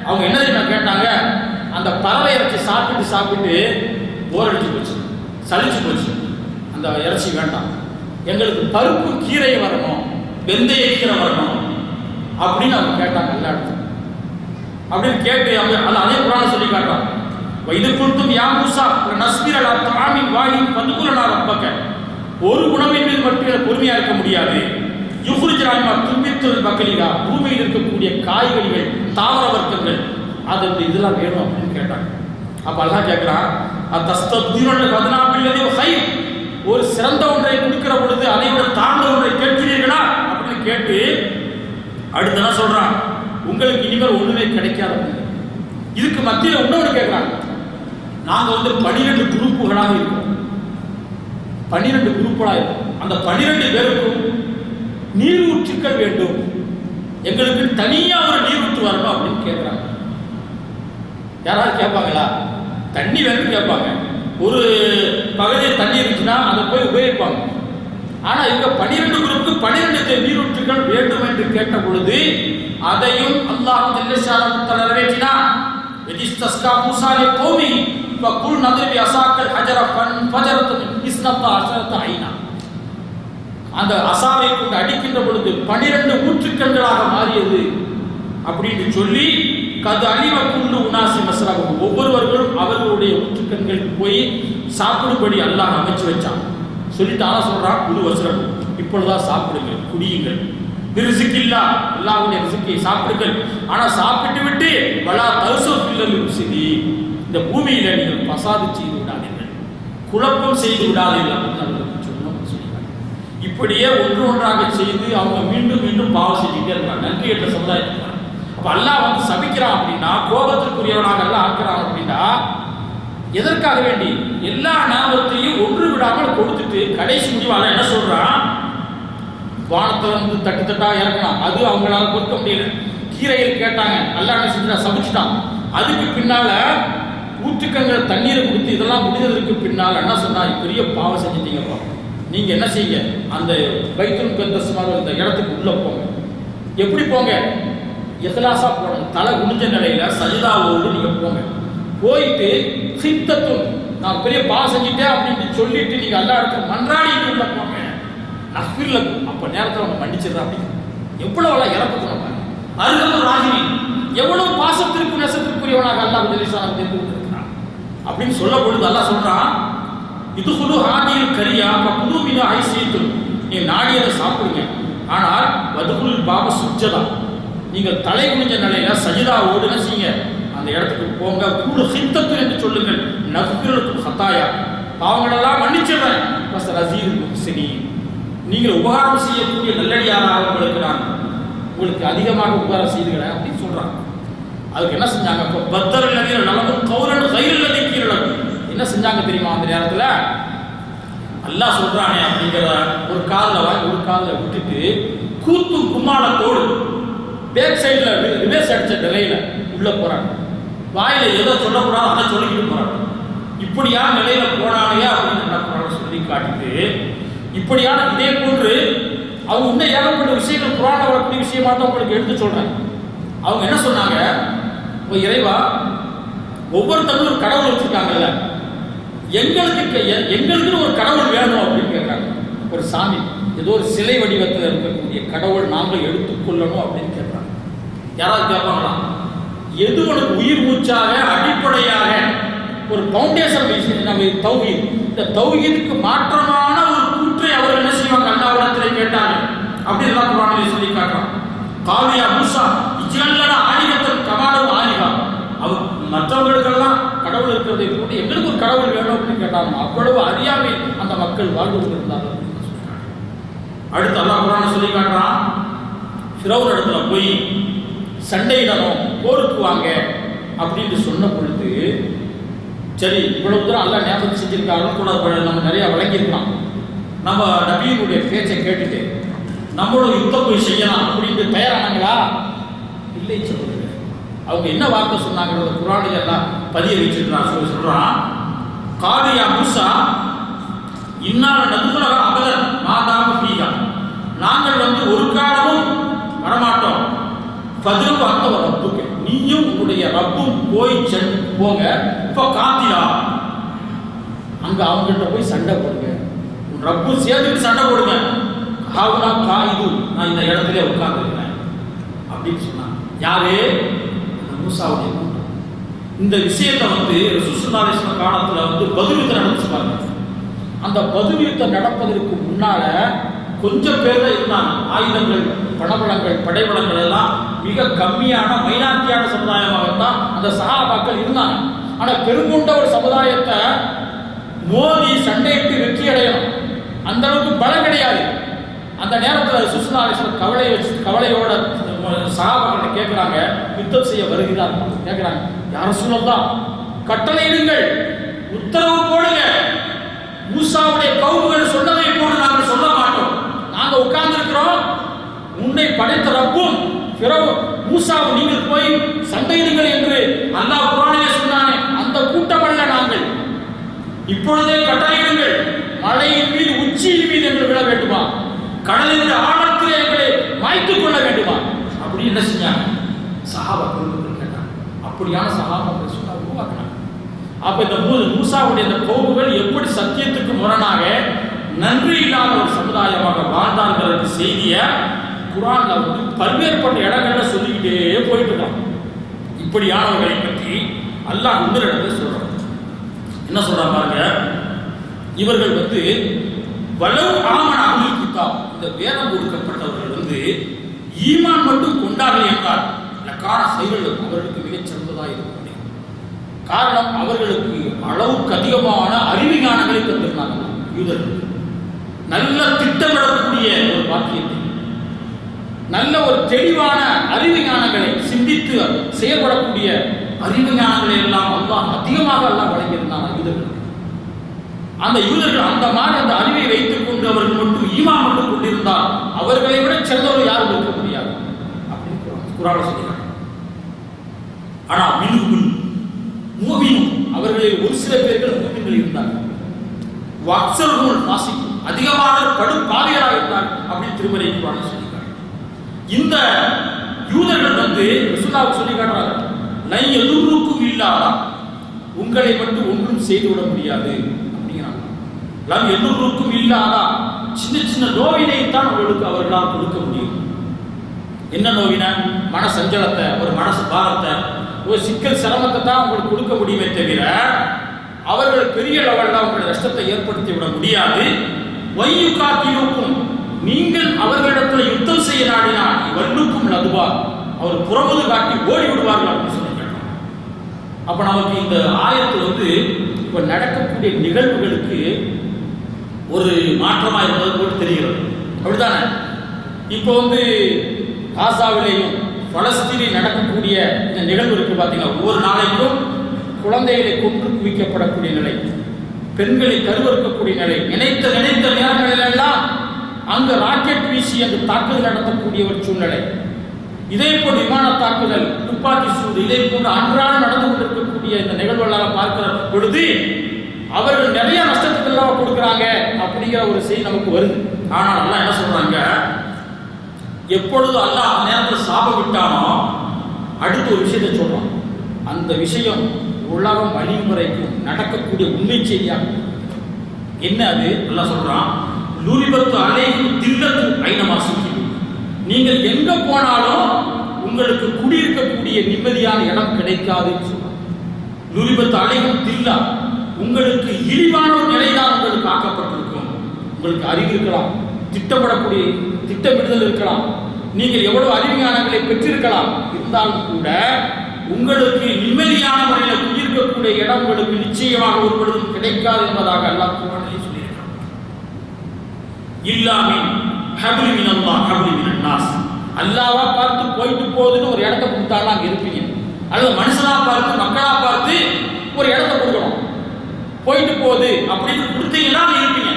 அவங்க என்ன தெரியுமா கேட்டாங்க? அந்த பறவை இறைச்சி சாப்பிட்டு போர் அடிச்சு போச்சு, சளிச்சு போச்சு, அந்த இறைச்சி வேண்டாம், எங்களுக்கு பருப்பு கீரை வரணும், வெந்தய கீரை வரணும் அப்படின்னு அவங்க கேட்டாங்க. எல்லா இடத்துல அப்படின்னு கேட்டு அதே புராணம் சொல்லி காட்டுறாங்க. இது குறித்தும் யா மூசா நஸ்பீர் அலா தாமின் வாயி பந்துகுலனா ரப்பக, ஒரு உணவின் மீது மட்டும் பொறுமையா இருக்க முடியாது. யுஃப்ரிஜ்ராமா தும்பித்துல் பக்கலிகா, பூமியில் இருக்கக்கூடிய காய்கறிகள் தாவர வர்க்கங்கள் அது இதெல்லாம் வேணும் அப்படின்னு கேட்டாங்க. அப்ப அல்லாஹ் கேட்கிறான், அத்தஸ்தப்தீனுல் பத்னா பில்லதி ஹைர், ஒரு சிறந்த ஒன்றை கொடுக்கிற பொழுது அதை விட தாழ்ந்த ஒன்றை கேட்கிறீர்களா அப்படின்னு கேட்டு அடுத்து என்ன சொல்றான்? உங்களுக்கு இனிமேல் ஒண்ணுமே கிடைக்காது. இதுக்கு மத்தியில் இன்னொன்று கேட்கிறாங்க. நாங்க 12 குரூப்புகளாக இருக்கோம். 12 குரூப்புகளாக இருக்கும். அந்த 12 பேருக்கும் நீரூற்றுக்கள் வேண்டும், எங்களுக்கு தனியா ஒரு நீரூற்று வரணும் அப்படின்னு கேட்கிறாங்க. யாராவது கேட்பாங்களா? தண்ணி வேணும்னு கேட்பாங்க. ஒரு பகுதியில் தண்ணி இருந்துச்சுன்னா அதை போய் உபயோகிப்பாங்க. ஆனா இவங்க 12 குரூப்புக்கு 12 நீரூற்றுகள் வேண்டும் என்று கேட்ட பொழுது அதையும் அல்லாஹ் ஜல்லஷானஹு நிறைவேற்றினார். எதிஸ்தஸ்கா மூஸா லிகௌமி ஃபகுல் நத்ரி அஸாக்கல் ஹஜர ஃபஜரத் இஸ்னத்தா அஸரத் ஐனா. அந்த அசாவை கொண்டு அடிக்கின்ற பொழுது 12 ஊற்றுக்கண்களாக மாறியது அப்படின்னு சொல்லி கது அலிவ குல்லு உனாசி மஸ்ரபு, ஒவ்வொருவர்களும் அவர்களுடைய ஊற்றுக்கண்களுக்கு போய் சாப்பிடும்படி அல்லாஹ் அமைச்சு வச்சான். சொல்லிட்டு ஆனா சொல்றான், குழு வசரம், இப்பொழுதுதான் சாப்பிடுங்கள், குடியுங்கள். ரிஸ்கில்லா, அல்லாஹ்வுடைய ரிஸ்கை சாப்பிடுங்கள். ஆனா சாப்பிட்டு விட்டு வலா தௌசஃபில்லல் ருசிதி, இந்த பூமியில நீங்கள் பசாது செய்து விடாதீர்கள், குழப்பம் செய்து விடாதீர்கள் அப்படின்னு சொன்னோம். இப்படியே ஒன்றாக செய்து அவங்க மீண்டும் மீண்டும் பாவம் செஞ்சுட்டே இருக்காங்க. நன்றியற்ற சமுதாயத்துக்கு அப்ப அல்லாஹ் வந்து சபிக்கிறான் அப்படின்னா, கோபத்திற்குரியவனாக எல்லாம் ஆக்குறான் அப்படின்னா எதற்காக வேண்டி? எல்லா ஞாபகத்தையும் ஒன்று விடாமல் கொடுத்துட்டு கடைசி முடிவால என்ன சொல்றான், வானத்தை வந்து தட்டு தட்டா இறக்கலாம், அது அவங்களால கொடுக்க முடியல. கீரையில் கேட்டாங்க, அல்லாஹ் என்ன செஞ்சா சமைச்சிட்டான். அதுக்கு பின்னால ஊற்றுக்கங்கள் தண்ணீரை கொடுத்து இதெல்லாம் முடிந்ததற்கு பின்னால் என்ன சொன்னா, பெரிய பாவம் செஞ்சிட்டீங்கப்பா, நீங்க என்ன செய்ய, அந்த பைத்துல் முகத்தஸ் இந்த இடத்துக்கு உள்ள போங்க. எப்படி போங்க? இஹ்லாஸா போகணும். தலை குனிஞ்ச நிலையில சஜிதாவோடு நீங்க போங்க. போயிட்டு சித்தத்தும் நான் பெரிய பாவம் செஞ்சுட்டேன் அப்படின்னு சொல்லிட்டு நீங்க அல்லா இடத்துல மன்றாடி உள்ள போங்க. நஃபிர்ல அப்ப நேரத்தில் அவங்க மன்னிச்சிடறா. அப்படி எவ்வளவு இறக்கணும். அதுக்கப்புறம் ராஜினி எவ்வளவு பாசத்திற்கு நெசத்திற்குரியவனாக அல்லாஹ் ஜல்லஷானஹு இருக்கிறான் அப்படின்னு சொல்ல பொழுது அல்லாஹ் சொல்றான், இது குழு ஹாதியில் கரியா குழு மீது ஐசியத்து, நீ நாடியதை சாப்பிடுங்க. ஆனால் வதுகுல் பாப சுஜதா, நீங்கள் தலை குனிஞ்ச நிலையில சஜிதாவோடு என்ன செய்யுங்க, அந்த இடத்துக்கு போங்க. கூடு சித்தத்து என்று சொல்லுங்கள். நஃபிரத்து ஹதாயா, பாவங்களெல்லாம் மன்னிச்சிடுறேன். பஸ் ரஸீல் முஹ்சினீன், நீங்கள் உபகாரம் செய்யக்கூடிய நல்லடியாராக உங்களுக்கு அதிகமாக உபகாரம் செய்துகிறேன் அப்படின்னு சொல்றாங்க. அதுக்கு என்ன செஞ்சாங்க? பத்தர் நதியில் நலமும் கௌரன் கையில் நதிக்கிறோம். என்ன செஞ்சாங்க தெரியுமா? அந்த நேரத்தில் அல்லாஹ் சொல்றானே அப்படிங்கிற ஒரு காதில் வாங்கி ஒரு காதில் விட்டுட்டு கூத்து கும்மாளத்தோடு பேக் சைடில் ரிவேர்ஸ் அடிச்ச நிலையில உள்ள போறாங்க. வாயில ஏதோ சொல்லக்கூடாது அதை சொல்லிக்கிட்டு போறாங்க. இப்படியான நிலையில போனானே அப்படின்னு என்ன போறாங்க சொல்லி காட்டிட்டு, இப்படியான இதே போன்று அவங்க இன்னும் ஏகப்பட்ட விஷயங்கள் புராண வரக்கூடிய விஷயமா தான் உங்களுக்கு எடுத்து சொல்றாங்க. அவங்க என்ன சொன்னாங்க, இறைவா ஒவ்வொருத்தரும் ஒரு கடவுள் வச்சிருக்காங்கல்ல, எங்களுக்கு ஒரு கடவுள் வேணும் அப்படின்னு கேட்கிறாங்க. ஒரு சாமி, ஏதோ ஒரு சிலை வடிவத்தில் இருக்கக்கூடிய கடவுள் நாங்கள் எடுத்துக்கொள்ளணும் அப்படின்னு கேட்கிறாங்க. யாராவது கேட்பாங்களா? எது உனக்கு உயிர் மூச்சாக அடிப்படையாக ஒரு பவுண்டேஷன் விஷயம் நம்ம தௌஹீத், இந்த தௌஹீதுக்கு மாற்றமான ஒரு கூற்றை அவர்கள் என்ன செய்வாங்க, அல்லாஹ்விடத்திலே கேட்டாங்க. அப்படி எல்லாம் குர்ஆனிலே சொல்லி காட்டுறான். காவியா மூசா இஜ்அல்லனா ஆலிஹத்தன் கமாலு ஆலிஹா, அவர் மற்றவர்களுக்கெல்லாம் கடவுள் இருக்கிறதை போட்டு எங்களுக்கு ஒரு கடவுள் வேணும் அப்படின்னு கேட்டாங்க. அவ்வளவு அறியாமை அந்த மக்கள் வாழ்ந்து கொண்டிருந்தார்கள். அடுத்து அல்லாஹ் குர்ஆனை சொல்லி காட்டுறான், ஃபிரௌன் இடத்துல போய் சண்டையிடணும், போருக்கு வாங்க அப்படின்னு சொன்ன பொழுது, சரி இவ்வளவு தூரம் அல்லாஹ் ஞாபகம் செஞ்சிருக்காலும் கூட நம்ம நிறைய வழங்கியிருக்கலாம். நம்ம நபியினுடைய பேச்சை கேட்டுட்டு நம்மளோட யுத்தம் போய் செய்யலாம் அப்படின்னு தயாரானாங்களா? இல்லை சொல்லுங்க. அவங்க என்ன வார்த்தை சொன்னாங்க குர்ஆனில் எல்லாம் பதிய வச்சிருக்கிறான். சொல்றான், காதியா மூசா இன்னால நதுகுலக அபதன் மாதாம ஃபீஹா, நாங்கள் வந்து ஒரு காலமும் வரமாட்டோம். ஃபதுரு அந்த ரப்புக்கு, நீயும் உங்களுடைய ரப்பும் போய் போங்க. இப்போ காத்திலா, அங்க அவங்ககிட்ட போய் சண்டை போடுங்க, உன் ரப்பும் சேர்த்துட்டு சண்டை போடுங்க. ஹாவுனா காயிது, நான் இந்த இடத்துல உட்கார்ந்துருக்கேன் அப்படின்னு சொன்னாங்க. யாரு? மூசாவுடைய கூட்டம். இந்த விஷயத்தை வந்து ரசூலுல்லாஹி அலைஹி வஸல்லம் காலத்துல வந்து பத்ர் யுத்தம் நடந்துச்சு பாருங்க. அந்த பத்ர் யுத்தம் நடப்பதற்கு முன்னால கொஞ்சம் பேர் தான் இருந்தாங்க. ஆயுதங்கள், பணபலங்கள், படைபலங்கள் எல்லாம் மிக கம்மியான மைனாரிட்டியான சமுதாயமாகத்தான் அந்த சஹாபாக்கள் இருந்தாங்க. ஆனா பெருங்கொண்ட ஒரு சமுதாயத்தை மோதி சண்டையிட்டு வெற்றி அடையணும், அந்த அளவுக்கு பலம் கிடையாது. அந்த நேரத்தில் ரசூலுல்லாஹி அலைஹி வஸல்லம் கவலையோட சஹாபாக்கிட்ட கேட்கிறாங்க, யுத்தம் செய்ய வருகிறார் கேட்கிறாங்க. யார் ரசூலல்லாஹ், கட்டளையிடுங்கள், உத்தரவு போடுங்க. மூசாவுடைய கவுமுகள் சொன்னதை போல நாங்கள் சொல்ல மாட்டோம். நாங்க உட்கார்ந்து இருக்கிறோம், மூசாவை நீங்கள் போய் சண்டையிடுங்கள் என்று அல்லாஹ் குர்ஆனிலே சொன்னானே, அந்த கூட்டம் அல்ல நாங்கள். இப்பொழுதே கட்டளையிடுங்கள், மலையின் மீது உச்சியின் மீது என்று விழ வேண்டுமா, கடலின் ஆழத்திலே எங்களை மாய்த்துக் கொள்ள வேண்டுமா? அப்படி என்ன செஞ்சாங்க? சஹாபாக்கள் கேட்டாங்க. அப்படியான சஹாபாக்கள் சொன்னா உருவாக்கினாங்க. அப்ப இந்த மூசாவுடைய இந்த கௌமுகள் எப்படி சத்தியத்துக்கு முரணாக நன்றி இல்லாத ஒரு சமுதாயமாக வாழ்ந்தார்கள் செய்திய குர்ஆன்ல பல்வேறுபட்ட இடங்கள்ல சொல்லிக்கிட்டே போயிட்டு இருக்காங்க. இப்படியானவர்களை பற்றி அல்லாஹ் இன்னொரு இடத்துல சொல்றான். என்ன சொல்றான் பாருங்க, இவர்கள் வலவு ஆமன அஹ்லுல் கிதாப், இந்த வேதம் கொடுக்கப்பட்டவர்கள் ஈமான் மட்டும் கொண்டார்கள் என்றால் காண செயல்கள் அவர்களுக்கு மிகச் சிறந்ததாக இருக்க முடியும். காரணம், அவர்களுக்கு அளவுக்கு அதிகமான அறிவிஞானங்களை தந்திருந்தாங்க. யூதர்கள் நல்ல திட்டமிடக்கூடிய ஒரு வாக்கியத்தை, நல்ல ஒரு தெளிவான அறிவிஞானங்களை, சிந்தித்து செயல்படக்கூடிய அறிவிஞானங்களை எல்லாம் அல்லாஹ் அதிகமாக எல்லாம் வழங்கியிருந்தாங்க யூதர்கள். அந்த யூதர்கள் அந்த மாதிரி அந்த அறிவை வைத்துக் கொண்டு அவர்கள் மட்டும் ஈமான் மட்டும் கொண்டிருந்தால் அவர்களை விட சிறந்தவர் யாரும் இருக்க முடியாது அப்படின்னு குர்ஆன்ல சொல்றாங்க. ஆனா மின்ஹும் முஃமினுன், அவர்களில் ஒரு சில பேர்கள் முஃமின்கள் இருந்தார்கள். வக்ஸருல் ஃபாசிக், அதிகமான கடும் பாவிகளாக இருந்தார் அப்படின்னு திருமறை குர்ஆன்ல சொல்லியிருக்காங்க. இந்த யூதர்கள் ரசூலுல்லாஹ் சொல்லி காட்டுறாங்க, லை யதுருக்கும் இல்லாதா, உங்களை மட்டும் ஒன்றும் செய்து விட முடியாது அப்படிங்கிறாங்க. லம் யதுருக்கும் இல்லாதா, சின்ன சின்ன நோவினை தான் உங்களுக்கு அவர்களால் கொடுக்க முடியும். என்ன நோவினா? மன சஞ்சலத்தை, ஒரு மனசு பாரத்தை, ஒரு சிக்கல் சிரமத்தை தான் உங்களுக்கு கொடுக்க முடியுமே தவிர அவர்கள் பெரிய லெவலில் உங்களுடைய நஷ்டத்தை ஏற்படுத்தி விட முடியாது. வையு காத்திருக்கும், நீங்கள் அவர்களிடத்தில் யுத்தம் செய்ய நாடினால் வல்லுக்கும் லதுவா, அவர் புறமுது காட்டி ஓடி விடுவார்கள் அப்படின்னு சொல்லி கேட்டாங்க. அப்ப நமக்கு இந்த ஆயத்து இப்ப நடக்கக்கூடிய நிகழ்வுகளுக்கு ஒரு மாற்றமா இருப்பது போட்டு தெரிகிறது. அப்படித்தானே? இப்போ காசாவிலேயும் பலஸ்தீனில் நடக்கக்கூடிய இந்த நிகழ்வு இருக்கு பார்த்தீங்கன்னா, ஒவ்வொரு நாளைக்கும் குழந்தைகளை கொன்று குவிக்கப்படக்கூடிய நிலை, பெண்களை கருவறுக்கக்கூடிய நிலை, நினைத்த நேரங்களிலெல்லாம் அங்கு ராக்கெட் வீசி அங்கு தாக்குதல் நடத்தக்கூடிய ஒரு சூழ்நிலை. இதே போல் விமான தாக்குதல், துப்பாக்கி சூடு, இதே போன்று அன்றாடம் நடந்து கொண்டிருக்கக்கூடிய இந்த நிகழ்வுகளாக பார்க்கிற பொழுது அவர்கள் நிறைய நஷ்டத்துக்கு எல்லாம் கொடுக்குறாங்க அப்படிங்கிற ஒரு செய்தி நமக்கு வருது. ஆனால் அல்லாஹ் என்ன சொல்றாங்க, எப்பொழுது அல்லாஹ் நேரத்தில் சாபம் விட்டானோ அடுத்த ஒரு விஷயத்தை சொல்றான். அந்த விஷயம் உலகம் அழியும் வரைக்கும் நடக்கக்கூடிய உண்மை செய்தியாக. என்ன அது? அல்லாஹ் சொல்றான், லூரிபத்து அலைஹிம் தில்லத்து ஐனமா சுகி, நீங்கள் எங்க போனாலும் உங்களுக்கு குடியிருக்கக்கூடிய நிம்மதியான இடம் கிடைக்காதுன்னு சொல்றான். லூரிபத்து அலைஹிம் தில்லா, உங்களுக்கு இழிவான ஒரு நிலைதான் உங்களுக்கு ஆக்கப்பட்டிருக்கும். உங்களுக்கு அறிவு இருக்கலாம், திட்டமிடுதல் இருக்கலாம், நீங்கள் எவ்வளவு அறிவிஞானங்களை பெற்றிருக்கலாம், இருந்தாலும் கூட உங்களுக்கு நிம்மதியான முறையில் குடியிருக்கக்கூடிய இடம் உங்களுக்கு நிச்சயமாக ஒரு பொழுதும் கிடைக்காது என்பதாக அல்லாஹ் குர்ஆனிலே சொல்லியிருக்கிறார். இல்லாமின் ஹப்லி மினல்லாஹ் ஹப்லி மினன் நாஸ், அல்லாஹ்வா பார்த்து போயிட்டு போகுதுன்னு ஒரு இடத்தை கொடுத்தாலும் அங்கே இருப்பீங்க. அல்லது மனுஷனா பார்த்து மக்களா பார்த்து ஒரு இடத்தை கொடுக்கணும், போயிட்டு போகுது அப்படின்னு கொடுத்தீங்கன்னா இருப்பீங்க.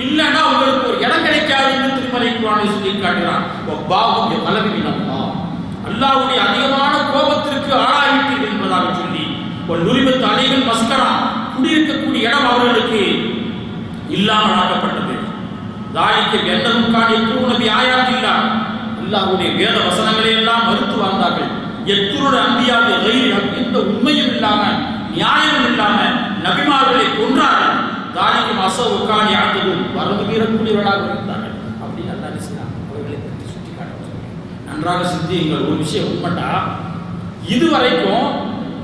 இல்லைன்னா உங்களுக்கு ஒரு இடம் கிடைக்காதுன்னு திருமறை குர்ஆனில் சொல்லி காட்டுகிறான். பாஹும் கலவி மினல்லாஹ், அல்லாஹ்வுடைய அதிகமான கோபத்திற்கு ஆளாகிட்டீர்கள் என்பதாக சொல்லி ஒரு நுரிபத்து அலைகள் மஸ்கரா, குடியிருக்கக்கூடிய இடம் அவர்களுக்கு இல்லாமல் ஆக்கப்பட்டது. தாய்க்கு எந்தவும் காணி நபி ஆயாத்தில்லா, அல்லாஹ்வுடைய வேத வசனங்களை எல்லாம் மறுத்து வாழ்ந்தார்கள். எத்தனோட அம்பியாவுடைய கையில் எந்த உண்மையும் இல்லாம நியாயமும் இல்லாம நபிமார்களை கொன்றார்கள். தாய்க்கு மசவுக்காணி ஆத்ததும் வரது மீறக்கூடியவர்களாக இருந்தார்கள். அப்படி அல்லாஹ் நினைச்சான். அவர்களை பற்றி சுட்டி காட்ட நன்றாக சிந்தியுங்கள். ஒரு விஷயம் உண்மைட்டா, இதுவரைக்கும்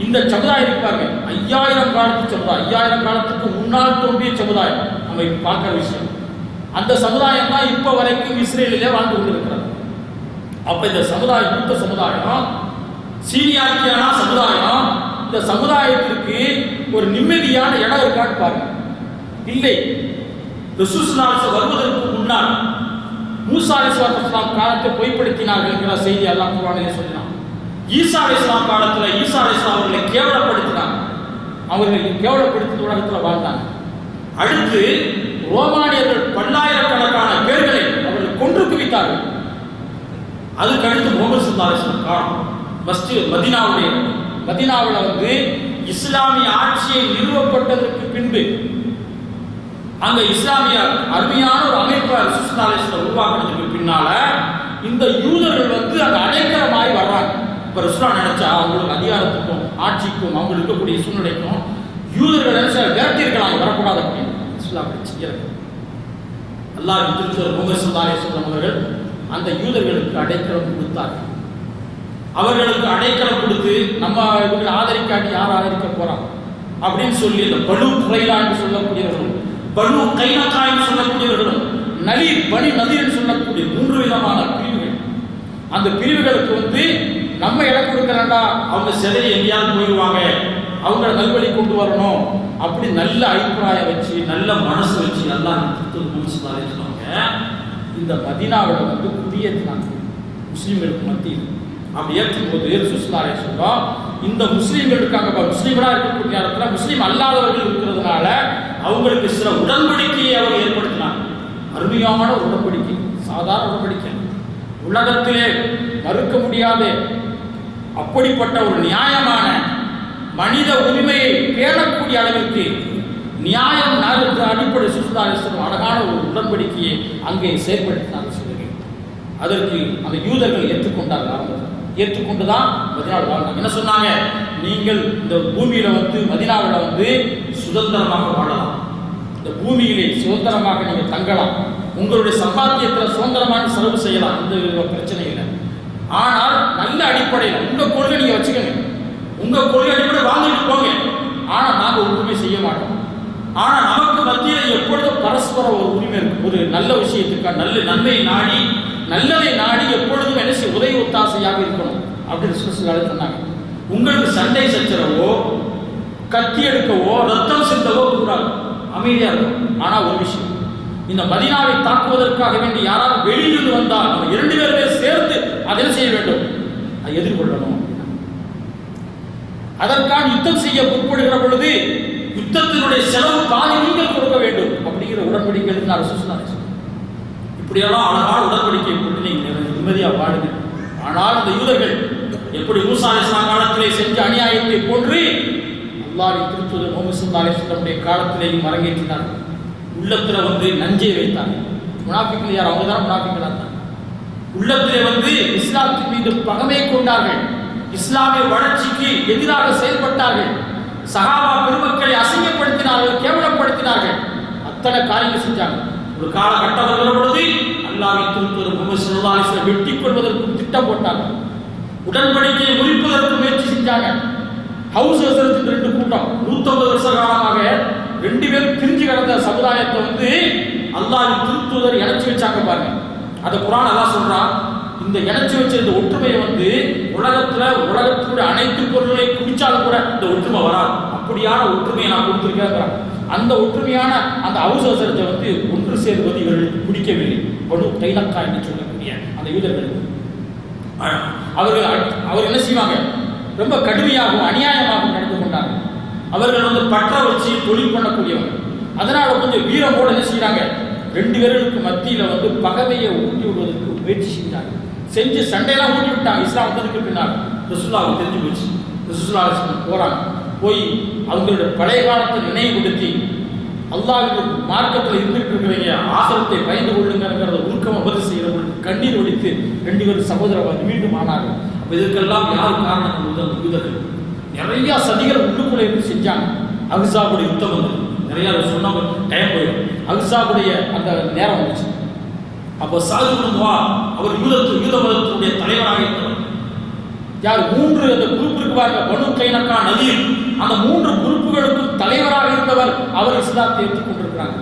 இந்த சமுதாயம் இருப்பாங்க 5000 காலத்து சமுதாயம், 5000 காலத்துக்கு முன்னால் தோன்றிய சமுதாயம் நம்ம பார்க்கிற விஷயம். அந்த சமுதாயம் தான் இப்ப வரைக்கும் இஸ்ரேலிலே வாழ்ந்து கொண்டிருக்கிறது. அப்ப இந்த சமுதாயம், மூத்த சமுதாயம், சீனியாரிட்டியான சமுதாயம், இந்த சமுதாயத்திற்கு ஒரு நிம்மதியான இடம் இருக்கான்னு பாருங்க. இல்லை. ரசூல் ஸல்லல்லாஹு அலைஹி வஸல்லம் வருவதற்கு முன்னால் மூசா அலைஹிஸ்ஸலாம் காலத்தை பொய்ப்படுத்தினார்கள் என்கிற செய்தி அல்லாஹ் குர்ஆனிலே சொல்றான். ஈசா அலைஹிஸ்ஸலாம் காலத்துல ஈசா அலைஹிஸ்ஸலாம் அவர்களை கேவலப்படுத்தினாங்க. அவர்கள் கேவலப்படுத்தி உலகத்தில் வாழ்ந்தாங்க. அடுத்து ரோமானியர்கள் பல்லாயிரக்கணக்கான பேர்களை அவர்கள் கொன்று குவித்தார்கள். அதுக்கு அடுத்து முகமது ஸல்லல்லாஹு அலைஹி வஸல்லம் காலம் மஸ்ஜித் மதீனாவில் வந்து இஸ்லாமிய ஆட்சியை நிறுவப்பட்டதற்கு பின்பு அங்க இஸ்லாமிய அருமையான ஒரு அமைப்பை ஸல்லல்லாஹு அலைஹி வஸல்லம் உருவாக்குறதுக்கு பின்னால இந்த யூதர்கள் வந்து அங்க அடைக்கலமாய் வர்றாங்க. இப்ப ரசூலுல்லாஹ் நினைச்சா அவங்களுக்கு அதிகாரத்துக்கும் ஆட்சிக்கும் அவங்க இருக்கக்கூடிய சூழ்நிலைக்கும் யூதர்கள் நினைச்சா விரட்டியிருக்கலாம், வரக்கூடாது அப்படின்னு இஸ்லாம் செய்யறது. அல்லாஹ் திருத்தூதர் முகமது ஸல்லல்லாஹு அலைஹி வஸல்லம் அவர்கள் அந்த யூதர்களுக்கு அடைக்கலம் கொடுத்தார்கள். அவர்களுக்கு அடைக்கலம் கொடுத்து நம்ம இவங்களை ஆதரிக்காட்டி யார் ஆதரிக்க போறான் அப்படின்னு சொல்லி இந்த பனு குறைலா என்று சொல்லக்கூடியவர்களும் பனு கைனகா என்று சொல்லக்கூடியவர்களும் பனி நதீர் என்று சொல்லக்கூடிய 3 விதமான பிரிவுகள். அந்த பிரிவுகளுக்கு வந்து நம்ம இடம் கொடுக்கறா அவங்க சிலையை எங்கேயாவது போயிடுவாங்க, அவங்கள நல்வழி கொண்டு வரணும் அப்படி நல்ல அபிப்பிராயம் வச்சு நல்ல மனசு வச்சு எல்லாம் சொன்னாங்க. இந்த மதீனாவில் வந்து குடியேற்றினாங்க முஸ்லீம்களுக்கு மத்தியில். அப்படி ஏற்றும் போது ஸல்லல்லாஹு அலைஹி வஸல்லம் இந்த முஸ்லீம்கள் இருக்காங்க, முஸ்லீம்களா இருக்கக்கூடிய இடத்துல முஸ்லீம் அல்லாதவர்கள் இருக்கிறதுனால அவங்களுக்கு சில உடன்படிக்கையை அவர் ஏற்படுத்தினார். அருமையான ஒரு உடன்படிக்கை, சாதாரண உடன்படிக்கை, உலகத்திலே மறுக்க முடியாத அப்படிப்பட்ட ஒரு நியாயமான மனித உரிமையை பேணக்கூடிய அளவிற்கு நியாயம் அடிப்படை ஸல்லல்லாஹு அலைஹி வஸல்லம் அழகான ஒரு உடன்படிக்கையை அங்கே செயற்படுத்தினார் சொல்லுங்கள். அதற்கு அந்த யூதர்கள் ஏற்றுக்கொண்டார்கள். ஏற்றுக்கொண்டுதான் மதீனாவில் வாழ்ந்தாங்க. என்ன சொன்னாங்க? நீங்கள் இந்த பூமியில வந்து மதீனாவில் வந்து சுதந்திரமாக வாழலாம், இந்த பூமியிலே சுதந்திரமாக நீங்கள் தங்கலாம், உங்களுடைய சம்பாத்தியத்தில் சுதந்திரமாக செலவு செய்யலாம், இந்த பிரச்சனை இல்லை. ஆனால் நல்ல அடிப்படையில் உங்க கொள்கை நீங்க வச்சுக்கோங்க, உங்க கொள்கை அடிப்படை வாழ்ந்துட்டு போங்க. ஆனா நாங்க ஒன்றுமே செய்ய மாட்டோம். ஆனா நமக்கு மத்தியில் எப்பொழுதும் பரஸ்பர ஒரு உரிமை இருக்கு. ஒரு நல்ல விஷயத்துக்காக நல்ல நன்மை நாடி நல்லதை நாடி எப்பொழுதும் என்ன செய்ய உதவி ஒத்தாசையாக இருக்கணும் அப்படின்னு சொன்னாங்க. உங்களுக்கு சண்டை சச்சரவோ கத்தி எடுக்கவோ ரத்தம் சிந்தவோ கூடாது, அமைதியா இருக்கும். ஆனா ஒரு விஷயம், இந்த மதீனாவை தாக்குவதற்காக வேண்டி யாராவது வெளியிலிருந்து வந்தால் நம்ம 2 பேருமே சேர்ந்து அதை செய்ய வேண்டும், அதை எதிர்கொள்ளணும். அதற்கான யுத்தம் செய்ய முற்படுகிற பொழுது யுத்தத்தினுடைய செலவு பாதி நீங்கள் கொடுக்க வேண்டும் அப்படிங்கிற உடன்படிக்கை சொன்னாங்க. இப்படியெல்லாம் அழகான உடன்படிக்கை போட்டு நீங்கள் நிம்மதியாக வாழுங்க. ஆனால் இந்த யூதர்கள் எப்படி மூசா அலைஹிஸ்ஸலாம் காலத்திலே செஞ்ச அநியாயத்தை போன்று அல்லாஹ்வின் திருத்தூதர் முஹம்மது ஸல்லல்லாஹு அலைஹி வஸல்லம் காலத்திலேயும் அரங்கேற்றினார்கள். உள்ளத்துல வந்து நஞ்சை வைத்தார்கள். முனாஃபிக்குகள் யார்? அவங்க தான் முனாஃபிக்குகளா இருந்தாங்க. உள்ளத்திலே வந்து இஸ்லாத்தின் மீது பகமை கொண்டார்கள், இஸ்லாமிய வளர்ச்சிக்கு எதிராக செயல்பட்டார்கள், சஹாபா பெருமக்களை அசிங்கப்படுத்தினார்கள், கேவலப்படுத்தினார்கள், அத்தனை காரியங்கள் செஞ்சாங்க. ஒரு காலகட்டம் வருகிற பொழுது அல்லாஹ்வின் திருத்தூதர் முஹம்மது ஸல்லல்லாஹு அலைஹி வஸல்லம் வெட்டி கொள்வதற்கு திட்டம் போட்டாங்க, உடன்படிக்கையை முறிப்பதற்கு முயற்சி செஞ்சாங்க. ஹவுஸ் ஹசரத்தின் 2 கூட்டம் 150 வருஷ காலமாக 2 பேரும் பிரிஞ்சு கிடந்த சமுதாயத்தை வந்து அல்லாஹ்வின் திருத்தூதர் இணைச்சு வச்சாங்க பாருங்க. அதை குர்ஆன் அல்லாஹ் சொல்றான், இந்த இணைச்சு வச்ச இந்த ஒற்றுமையை வந்து உலகத்துடைய அனைத்து பொருள்களை குடிச்சாலும் கூட இந்த ஒற்றுமை வராது. அப்படியான ஒற்றுமையை நான் கொடுத்திருக்கேன். அந்த ஒற்றுமையான அந்த ஹவுஸ் ஹசரத்தை வந்து ஒன்று சேர்வது இவர்களுக்கு பிடிக்கவில்லை. பனு கைனகா என்று சொல்லக்கூடிய அந்த யூதர்களுக்கு அவர் என்ன செய்வாங்க? ரொம்ப கடுமையாகவும் அநியாயமாகவும் நடந்து கொண்டாங்க. அவர்கள் வந்து பற்ற வச்சு தொழில் பண்ணக்கூடியவங்க. அதனால கொஞ்சம் வீரமோடு என்ன செய்யறாங்க? 2 பேர்களுக்கு மத்தியில வந்து பகைமையை ஊட்டி விடுவதற்கு முயற்சி செஞ்சாங்க. செஞ்சு சண்டையெல்லாம் ஊட்டி விட்டாங்க. இஸ்லாம் வந்ததுக்கு பின்னால் ரசூலுல்லாஹ் தெரிஞ்சு போச்சு. ரசூலுல்லாஹ் போறாங்க, போய் அவங்களுடைய பழைய காலத்தை நினைவுபடுத்தி அல்லாஹ்வின் மார்க்கத்தில் இருந்துட்டு இருக்கிறீங்க, ஆசிரத்தை பயந்து கொள்ளுங்கிறத உருக்கமாக பதில் செய்கிற பொழுது கண்ணீர் ஒழித்து 2 பேரும் சகோதரவாதி மீண்டும் ஆனார்கள். அப்போ இதற்கெல்லாம் யார் காரணம்? யூதர்கள் நிறைய சதிகள் உள்ளுக்குள்ளே இருந்து செஞ்சாங்க. அஹ்ஸாபுடைய யுத்தம் வந்து நிறைய சொன்ன டைம் போயிடும். அஹ்ஸாபுடைய அந்த நேரம் வந்துச்சு. அப்போ சாதுபா அவர் யூத மதத்தினுடைய தலைவராக இருந்தவர். யார்? 3 அந்த குரூப் இருக்கு பாருங்க, பனு கைனகா நதீர், அந்த 3 குரூப்புகளுக்கும் தலைவராக இருந்தவர். அவர் இஸ்லாத்தை ஏற்றுக்கொண்டிருக்கிறாங்க.